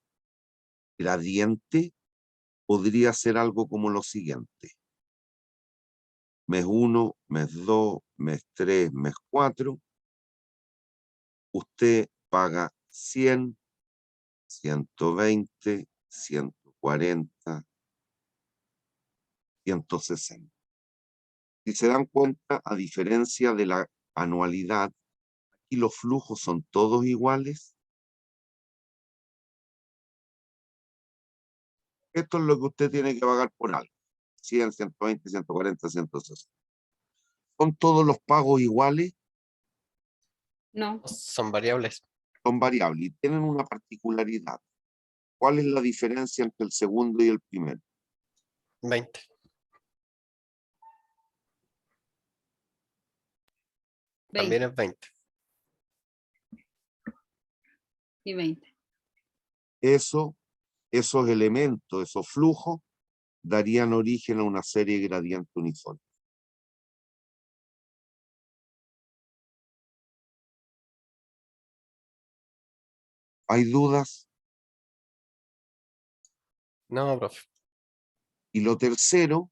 gradiente podría ser algo como lo siguiente. Mes 1, mes 2, mes 3, mes 4. Usted paga 100, 120, 140, 160. Si se dan cuenta, a diferencia de la anualidad, aquí los flujos son todos iguales. Esto es lo que usted tiene que pagar por algo. 100, 120, 140, 160. ¿Son todos los pagos iguales? No, Son variables. Son variables y tienen una particularidad. ¿Cuál es la diferencia entre el segundo y el primero? 20. También 20 es 20. y 20. Esos elementos, esos flujos, darían origen a una serie gradiente uniforme. ¿Hay dudas? No, profe. Y lo tercero,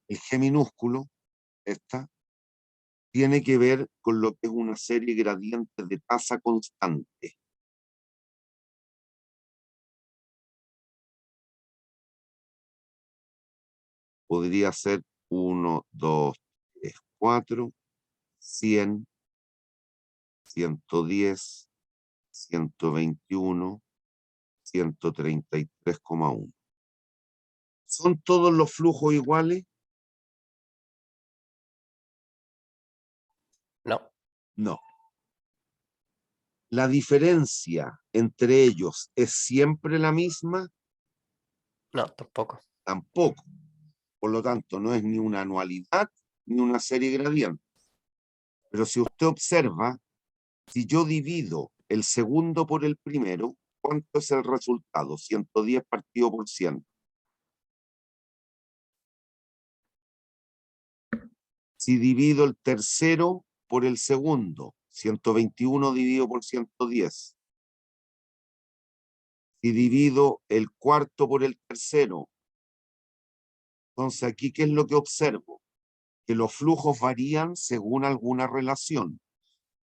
el G minúsculo, esta, tiene que ver con lo que es una serie gradiente de tasa constante. Podría ser 1, 2, 3, 4, 100, 110, 121, 133,1. ¿Son todos los flujos iguales? No, No. ¿La diferencia entre ellos es siempre la misma? no, tampoco. Tampoco. Por lo tanto, no es ni una anualidad ni una serie gradiente. Pero si usted observa, si yo divido el segundo por el primero, ¿cuánto es el resultado? 110 partido por 100. Si divido el tercero por el segundo, 121 dividido por 110. Si divido el cuarto por el tercero, entonces aquí, ¿qué es lo que observo? Que los flujos varían según alguna relación.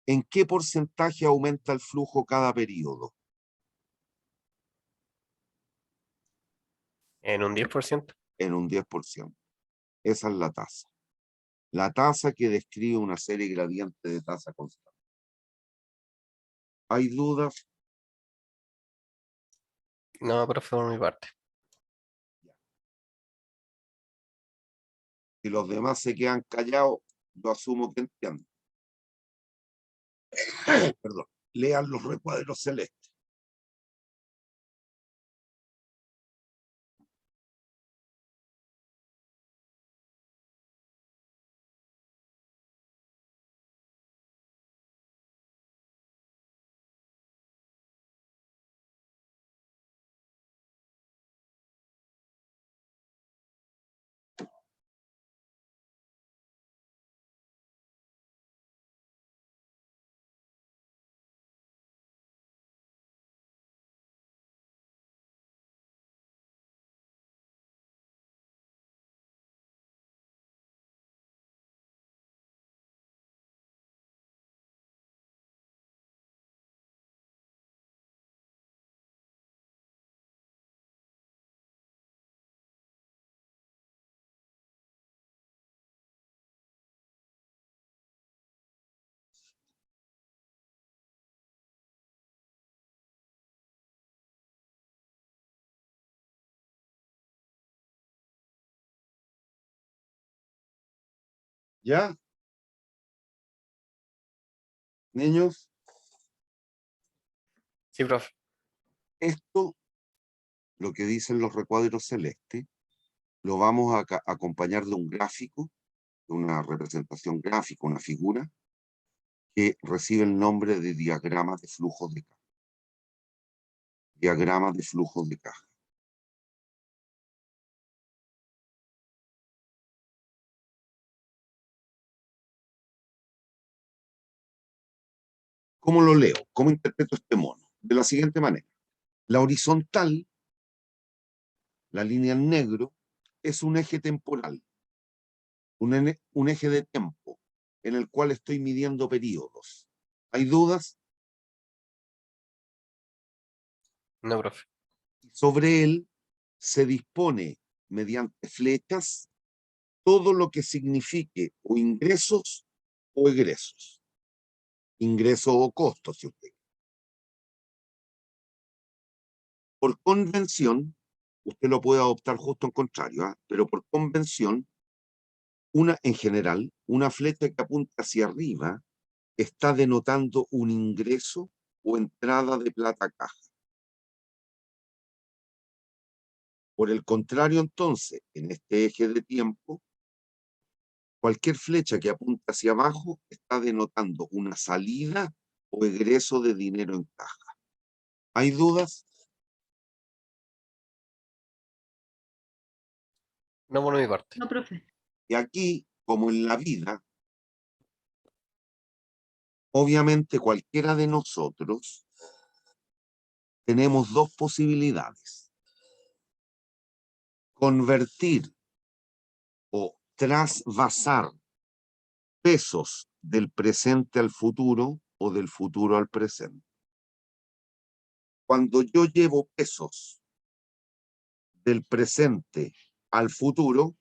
¿En qué porcentaje aumenta el flujo cada periodo? En un 10%. En un 10%. Esa es la tasa. La tasa que describe una serie gradiente de tasa constante. ¿Hay dudas? No, profe, por mi parte. Si los demás se quedan callados, yo asumo que entienden. Perdón. Lean los recuadros celestes. ¿Ya? Niños, Sí, profe. esto, lo que dicen los recuadros celestes, lo vamos a acompañar de un gráfico, de una representación gráfica, una figura, que recibe el nombre de diagrama de flujo de caja. Diagrama de flujo de caja. ¿Cómo lo leo? ¿Cómo interpreto este mono? De la siguiente manera. La horizontal, la línea en negro, es un eje temporal, un eje de tiempo en el cual estoy midiendo periodos. ¿Hay dudas? No, profe. Sobre él se dispone mediante flechas todo lo que signifique o ingresos o egresos. Ingresos o costos, si usted. Por convención, usted lo puede adoptar justo en contrario, ¿eh? Pero por convención, en general, una flecha que apunta hacia arriba está denotando un ingreso o entrada de plata a caja. Por el contrario, entonces, en este eje de tiempo, cualquier flecha que apunta hacia abajo está denotando una salida o egreso de dinero en caja. ¿Hay dudas? No por mi parte. No, profe. Y aquí, como en la vida, obviamente cualquiera de nosotros tenemos dos posibilidades. Convertir o trasvasar pesos del presente al futuro o del futuro al presente. Cuando yo llevo pesos del presente al futuro,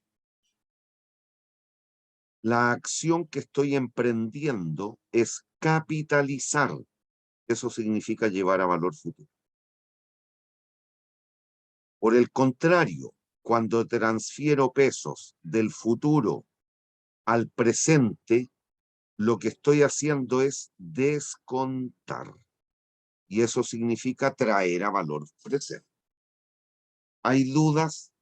la acción que estoy emprendiendo es capitalizar. Eso significa llevar a valor futuro. Por el contrario, cuando transfiero pesos del futuro al presente, lo que estoy haciendo es descontar. Y eso significa traer a valor presente. ¿Hay dudas?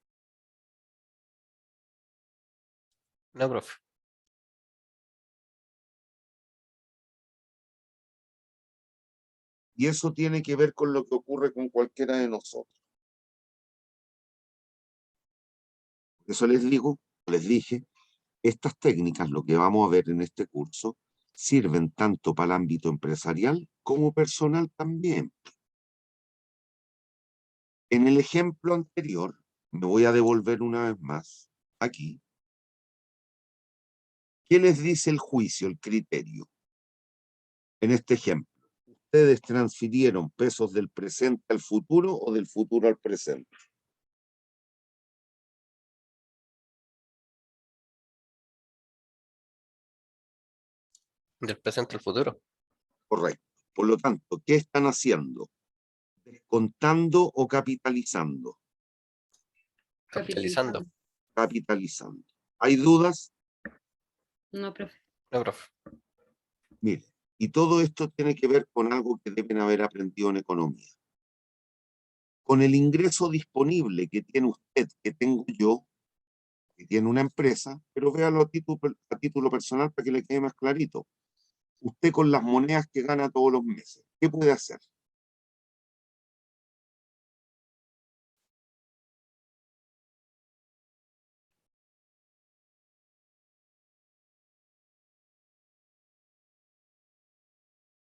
No, profe. Y eso tiene que ver con lo que ocurre con cualquiera de nosotros. Por eso les dije, estas técnicas, lo que vamos a ver en este curso, sirven tanto para el ámbito empresarial como personal también. En el ejemplo anterior, me voy a devolver una vez más aquí. ¿Qué les dice el juicio, el criterio? En este ejemplo, ¿ustedes transfirieron pesos del presente al futuro o del futuro al presente? Del presente al futuro. Correcto. Por lo tanto, ¿qué están haciendo? ¿Descontando o capitalizando? Capitalizando. Capitalizando. ¿Hay dudas? No, profe. No, profe. Mire, y todo esto tiene que ver con algo que deben haber aprendido en economía. Con el ingreso disponible que tiene usted, que tengo yo, que tiene una empresa, pero véalo a título personal para que le quede más clarito. Usted con las monedas que gana todos los meses, ¿qué puede hacer?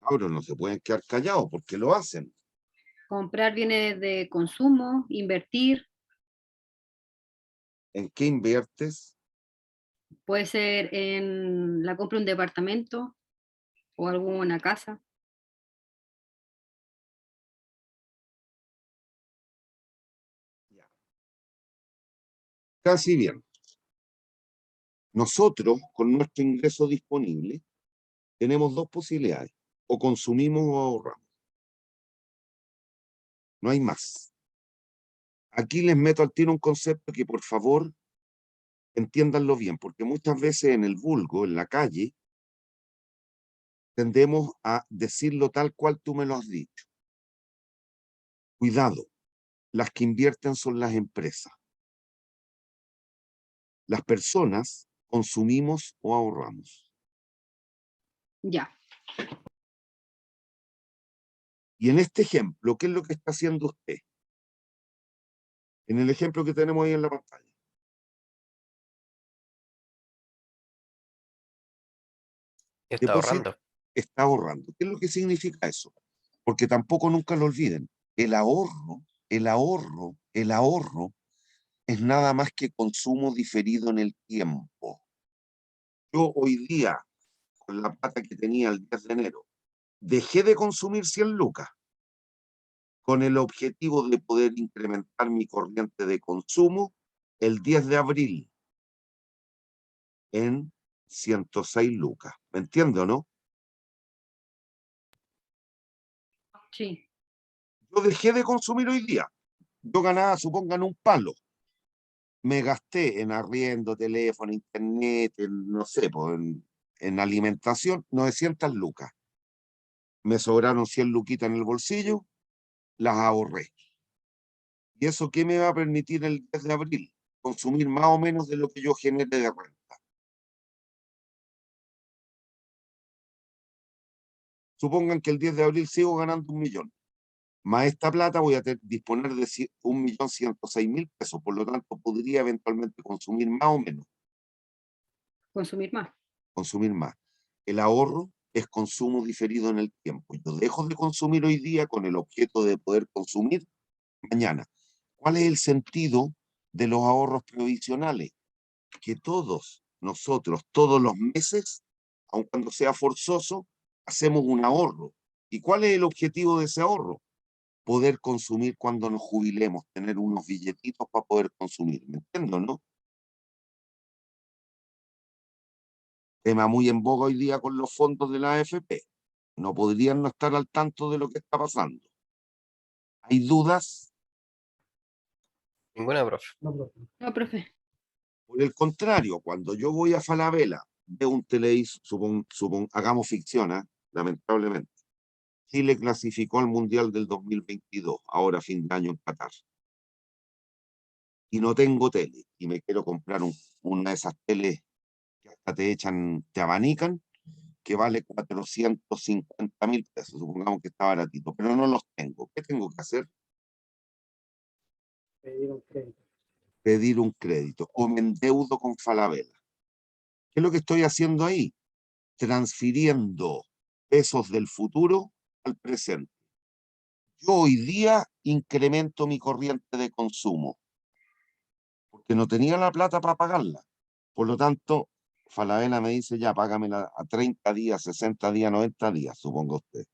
Ahora no se pueden quedar callados porque lo hacen. Comprar bienes de consumo, invertir, ¿En qué inviertes? puede ser en la compra de un departamento o alguna casa. Casi bien. Nosotros, con nuestro ingreso disponible, tenemos dos posibilidades. O consumimos o ahorramos. No hay más. Aquí les meto al tiro un concepto que por favor entiéndanlo bien, porque muchas veces en el vulgo, en la calle, tendemos a decirlo tal cual tú me lo has dicho. Cuidado, las que invierten son las empresas. Las personas consumimos o ahorramos. Ya. Y en este ejemplo, ¿qué es lo que está haciendo usted? En el ejemplo que tenemos ahí en la pantalla. Está ahorrando. Está ahorrando. ¿Qué es lo que significa eso? Porque tampoco nunca lo olviden. El ahorro es nada más que consumo diferido en el tiempo. Yo hoy día, con la plata que tenía el 10 de enero, dejé de consumir 100 lucas con el objetivo de poder incrementar mi corriente de consumo el 10 de abril en 106 lucas. ¿Me entiende o no? Sí. Yo dejé de consumir hoy día. Yo ganaba, supongan, un palo. Me gasté en arriendo, teléfono, internet, no sé, pues, en alimentación, 900 lucas. Me sobraron 100 luquitas en el bolsillo, las ahorré. ¿Y eso qué me va a permitir el 10 de abril? Consumir más o menos de lo que yo genere de renta. Supongan que el 10 de abril sigo ganando 1.000.000. Más esta plata voy a disponer de 1.106.000 pesos. Por lo tanto, podría eventualmente consumir más o menos. Consumir más. Consumir más. El ahorro es consumo diferido en el tiempo. Yo dejo de consumir hoy día con el objeto de poder consumir mañana. ¿Cuál es el sentido de los ahorros provisionales? Que todos nosotros, todos los meses, aun cuando sea forzoso, hacemos un ahorro. ¿Y cuál es el objetivo de ese ahorro? Poder consumir cuando nos jubilemos, tener unos billetitos para poder consumir. ¿Me entiendo, no? Tema muy en boga hoy día con los fondos de la AFP. No podrían no estar al tanto de lo que está pasando. ¿Hay dudas? Ninguna, profe. No, profe. No, profe. Por el contrario, cuando yo voy a Falabella, veo un televisor, hagamos ficción, lamentablemente. Chile clasificó al Mundial del 2022, ahora fin de año en Qatar. Y no tengo tele, y me quiero comprar una de esas teles que hasta te abanican, que vale 450.000 pesos, supongamos que está baratito, pero no los tengo. ¿Qué tengo que hacer? Pedir un crédito. Pedir un crédito o me endeudo con Falabella. ¿Qué es lo que estoy haciendo ahí? Transfiriendo pesos del futuro al presente. Yo hoy día incremento mi corriente de consumo porque no tenía la plata para pagarla. Por lo tanto, Falabella me dice, ya, págamela a 30 días, 60 días, 90 días, supongo usted.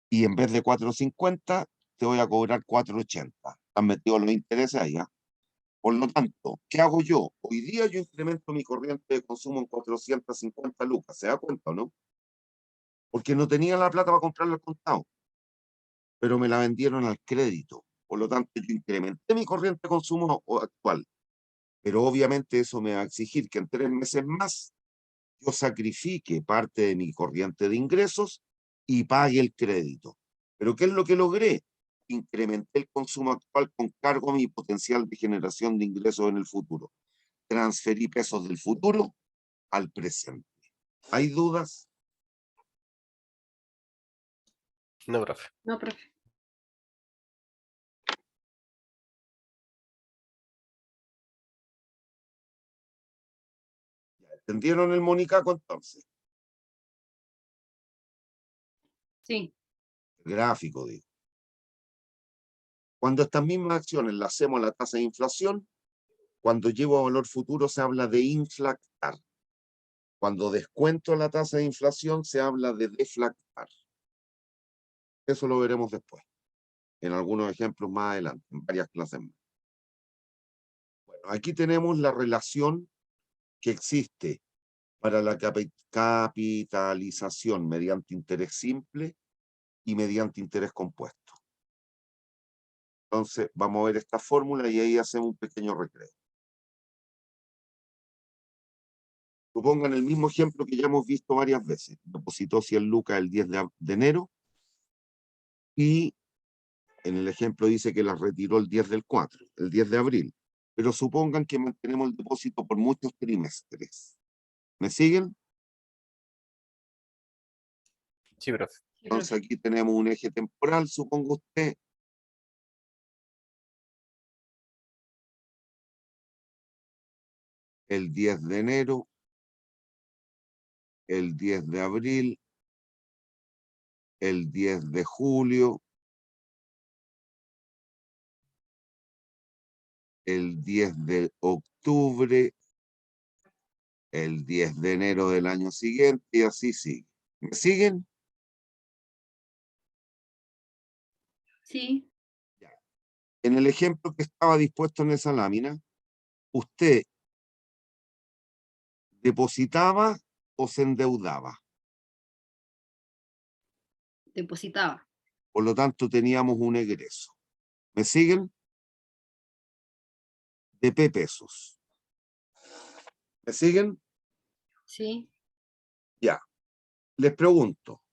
Y en vez de 450, te voy a cobrar 480. Han metido los intereses ahí, ¿ah? Por lo tanto, ¿qué hago yo? Hoy día yo incremento mi corriente de consumo en 450 lucas. ¿Se da cuenta o no? Porque no tenía la plata para comprarla al contado, pero me la vendieron al crédito. Por lo tanto, yo incrementé mi corriente de consumo actual. Pero obviamente eso me va a exigir que en 3 meses más yo sacrifique parte de mi corriente de ingresos y pague el crédito. ¿Pero qué es lo que logré? Incrementé el consumo actual con cargo a mi potencial de generación de ingresos en el futuro. Transferí pesos del futuro al presente. ¿Hay dudas? No, profe. No, profe. ¿Entendieron el monicaco entonces? Sí, El gráfico, digo. Cuando estas mismas acciones las hacemos a la tasa de inflación, cuando llevo a valor futuro se habla de inflactar. Cuando descuento la tasa de inflación se habla de deflactar. Eso lo veremos después, en algunos ejemplos más adelante, en varias clases más. Bueno, aquí tenemos la relación que existe para la capitalización mediante interés simple y mediante interés compuesto. Entonces, vamos a ver esta fórmula y ahí hacemos un pequeño recreo. Supongan el mismo ejemplo que ya hemos visto varias veces. Depositó 100 lucas el 10 de enero y en el ejemplo dice que las retiró el 10 del 4, el 10 de abril. Pero supongan que mantenemos el depósito por muchos trimestres. ¿Me siguen? Sí, profe. sí, Entonces profe. aquí tenemos un eje temporal, supongo usted. El 10 de enero, el 10 de abril, el 10 de julio, el 10 de octubre, el 10 de enero del año siguiente y así sigue. ¿Me siguen? Sí, En el ejemplo que estaba dispuesto en esa lámina, usted depositaba o se endeudaba. depositaba. Por lo tanto, teníamos un egreso. ¿Me siguen? De P pesos. ¿Me siguen? Sí, Ya. Les pregunto,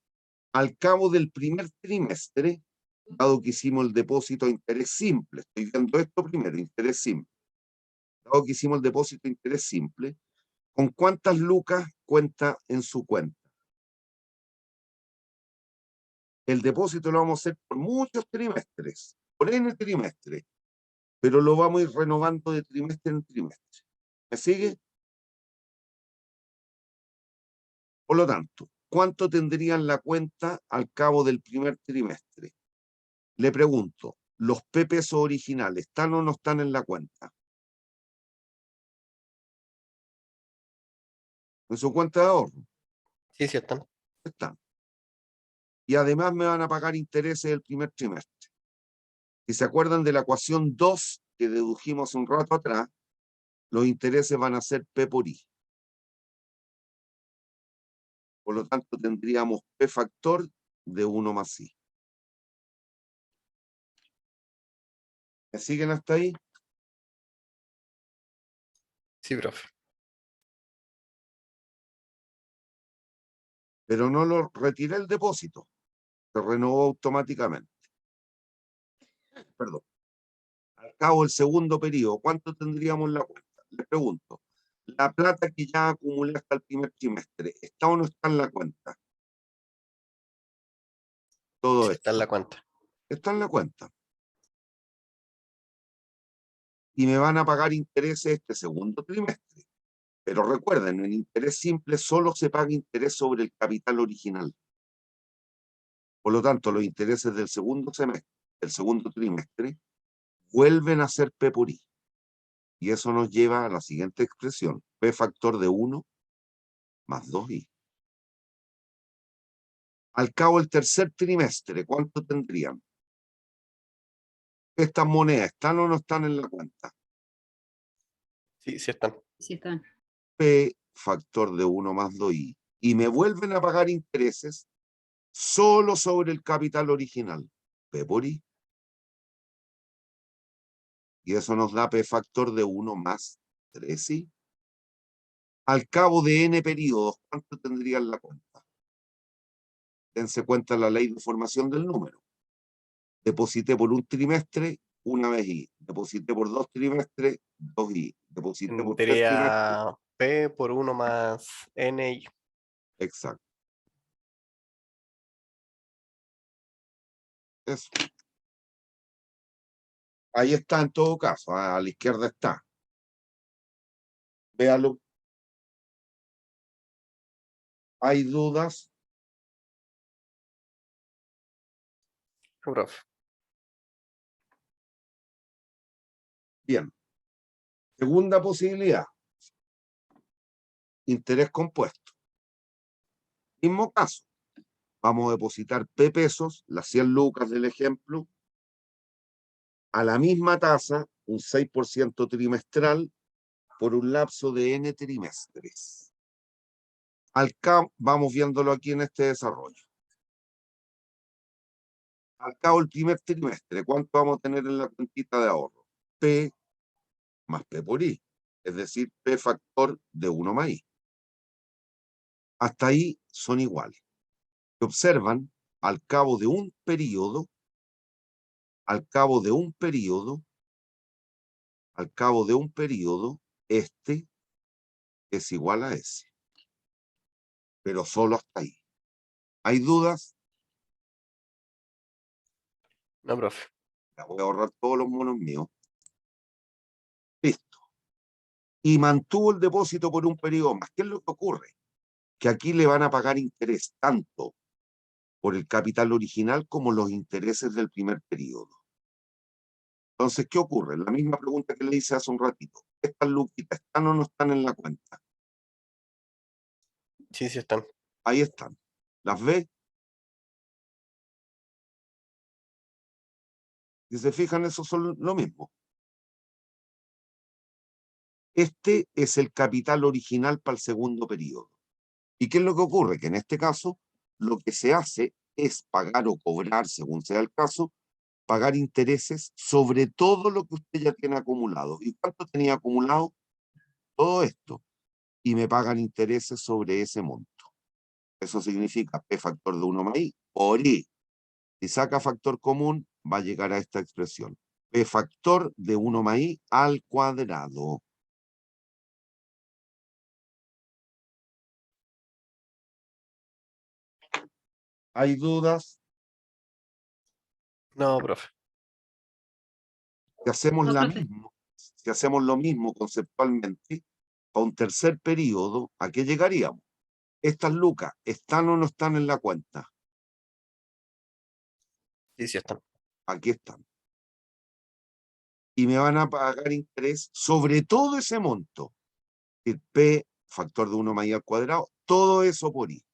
al cabo del primer trimestre, dado que hicimos el depósito a interés simple, estoy viendo esto primero, interés simple, dado que hicimos el depósito a interés simple, ¿con cuántas lucas cuenta en su cuenta? El depósito lo vamos a hacer por muchos trimestres, por N trimestres, pero lo vamos a ir renovando de trimestre en trimestre. ¿Me sigue? Por lo tanto, ¿cuánto tendría en la cuenta al cabo del primer trimestre? Le pregunto, ¿los P pesos originales están o no están en la cuenta? En su cuenta de ahorro Sí, sí están. están. Y además me van a pagar intereses el primer trimestre. Si se acuerdan de la ecuación 2 que dedujimos un rato atrás, los intereses van a ser P por I. Por lo tanto, tendríamos P factor de 1 más I. ¿Me siguen hasta ahí? Sí, profe. Pero no lo retiré el depósito. Se renovó automáticamente. Perdón. Al cabo del segundo periodo, ¿cuánto tendríamos en la cuenta? Les pregunto, la plata que ya acumulé hasta el primer trimestre, ¿está o no está en la cuenta? Todo Sí esto. está en la cuenta. Está en la cuenta. Y me van a pagar intereses este segundo trimestre. Pero recuerden, en interés simple solo se paga interés sobre el capital original. Por lo tanto, los intereses del segundo semestre, del segundo trimestre, vuelven a ser P por I. Y eso nos lleva a la siguiente expresión, P factor de 1 más 2I. Al cabo del tercer trimestre, ¿cuánto tendrían? ¿Estas monedas están o no están en la cuenta? Sí, sí están. sí están. P factor de 1 más 2I. Y me vuelven a pagar intereses solo sobre el capital original, P por I. Y eso nos da P factor de 1 más trimestres, ¿sí? Al cabo de n periodos, ¿cuánto tendría en la cuenta? Dense cuenta la ley de formación del número. Deposité por un trimestre, una vez i. Deposité por 2 trimestres, 2i. Deposité por 3 trimestres, Tendría P por 1 más N. exacto. Eso. Ahí está en todo caso, a la izquierda está. Véalo. ¿Hay dudas? Profe. Bien. Segunda posibilidad. Interés compuesto. Mismo caso. Vamos a depositar P pesos, las 100 lucas del ejemplo, a la misma tasa, un 6% trimestral, por un lapso de n trimestres. Al cabo, vamos viéndolo aquí en este desarrollo. Al cabo del primer trimestre, ¿cuánto vamos a tener en la cuentita de ahorro? P más P por I, es decir, P factor de 1 más I. Hasta ahí son iguales. Se observan, al cabo de un periodo, este es igual a ese. Pero solo hasta ahí. ¿Hay dudas? No, profe. Ya voy a ahorrar todos los monos míos. Listo. Y mantuvo el depósito por un periodo más. ¿Qué es lo que ocurre? Que aquí le van a pagar interés tanto por el capital original como los intereses del primer periodo. Entonces, ¿qué ocurre? La misma pregunta que le hice hace un ratito. ¿Estas luquitas están o no están en la cuenta? Sí, sí están. Ahí están. ¿Las ve? Si se fijan, eso son lo mismo. Este es el capital original para el segundo periodo. ¿Y qué es lo que ocurre? Que en este caso, lo que se hace es pagar o cobrar, según sea el caso, pagar intereses sobre todo lo que usted ya tiene acumulado. ¿Y cuánto tenía acumulado? Todo esto. Y me pagan intereses sobre ese monto. Eso significa P factor de 1 más I por I. Si saca factor común, va a llegar a esta expresión. P factor de 1 más I al cuadrado. ¿Hay dudas? No, profe. Si hacemos No, la profe. misma, si hacemos lo mismo conceptualmente, para un tercer periodo, ¿a qué llegaríamos? Estas lucas, ¿están o no están en la cuenta? Sí, sí están. Aquí están. Y me van a pagar interés sobre todo ese monto. El P, factor de 1 más I al cuadrado, todo eso por I.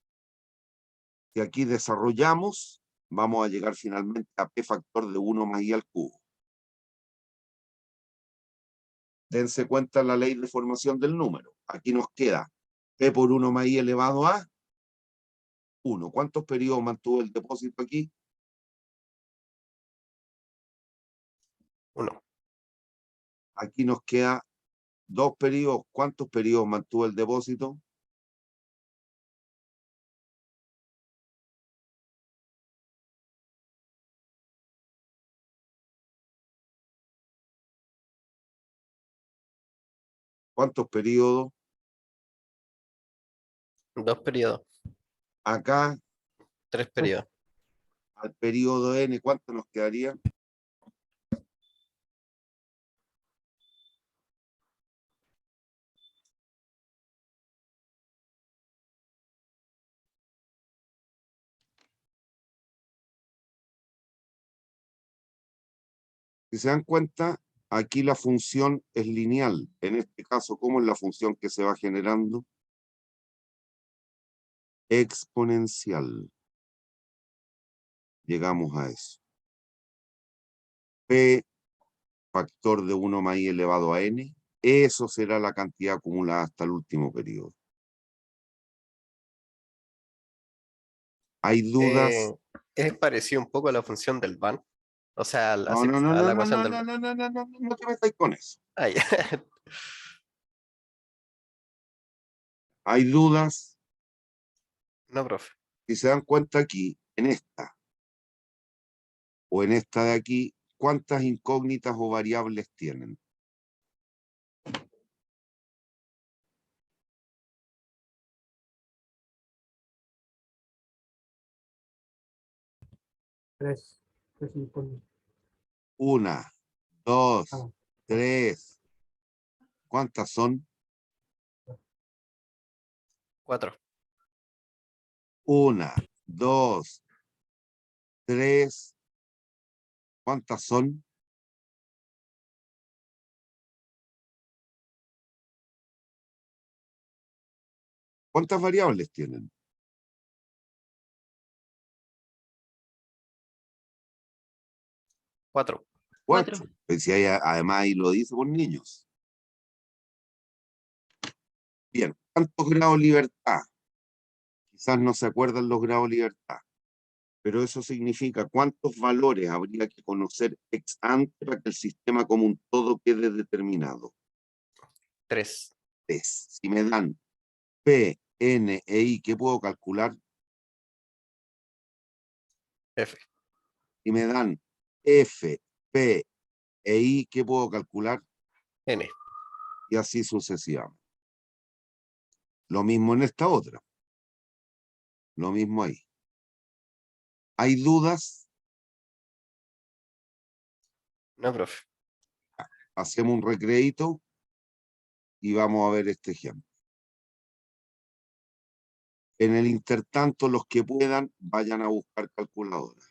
Si aquí desarrollamos, vamos a llegar finalmente a P factor de 1 más I al cubo. Dense cuenta la ley de formación del número. Aquí nos queda P por 1 más I elevado a 1. ¿Cuántos periodos mantuvo el depósito aquí? 1. Aquí nos queda 2 periodos. ¿Cuántos periodos mantuvo el depósito? ¿Cuántos periodos? 2 periodos. Acá, 3 periodos. al periodo N, ¿cuánto nos quedaría? Si se dan cuenta, aquí la función es lineal. En este caso, ¿cómo es la función que se va generando? Exponencial. Llegamos a eso. P factor de 1 más I elevado a N. Eso será la cantidad acumulada hasta el último periodo. ¿Hay dudas? Es parecido un poco a la función del van. O sea, No, no, no, a no, la no, ecuación no, del no, van. no, no, no, no, no te metáis con eso. Ah, ya. ¿Hay dudas? No, profe. Si se dan cuenta aquí, en esta o en esta de aquí, ¿cuántas incógnitas o variables tienen? Tres. Tres incógnitas. 1, 2, Ah, 3. ¿Cuántas son? 4. 1, 2, 3. ¿Cuántas son? ¿Cuántas variables tienen? 4. 4. Cuatro. Pues si además ahí lo dice por niños. Bien, ¿cuántos grados de libertad? Quizás no se acuerdan los grados de libertad, pero eso significa cuántos valores habría que conocer ex ante para que el sistema como un todo quede determinado. 3. Si me dan P, N e I, ¿qué puedo calcular? F. Si me dan F, P e I, ¿qué puedo calcular? N. Y así sucesivamente. Lo mismo en esta otra. Lo mismo ahí. ¿Hay dudas? No, profe. Hacemos un recreíto y vamos a ver este ejemplo. En el intertanto, los que puedan, vayan a buscar calculadora.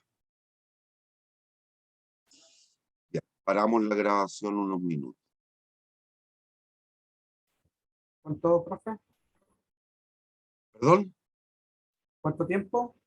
Ya, paramos la grabación unos minutos. ¿Cuánto, profe? ¿Perdón? ¿Cuánto tiempo?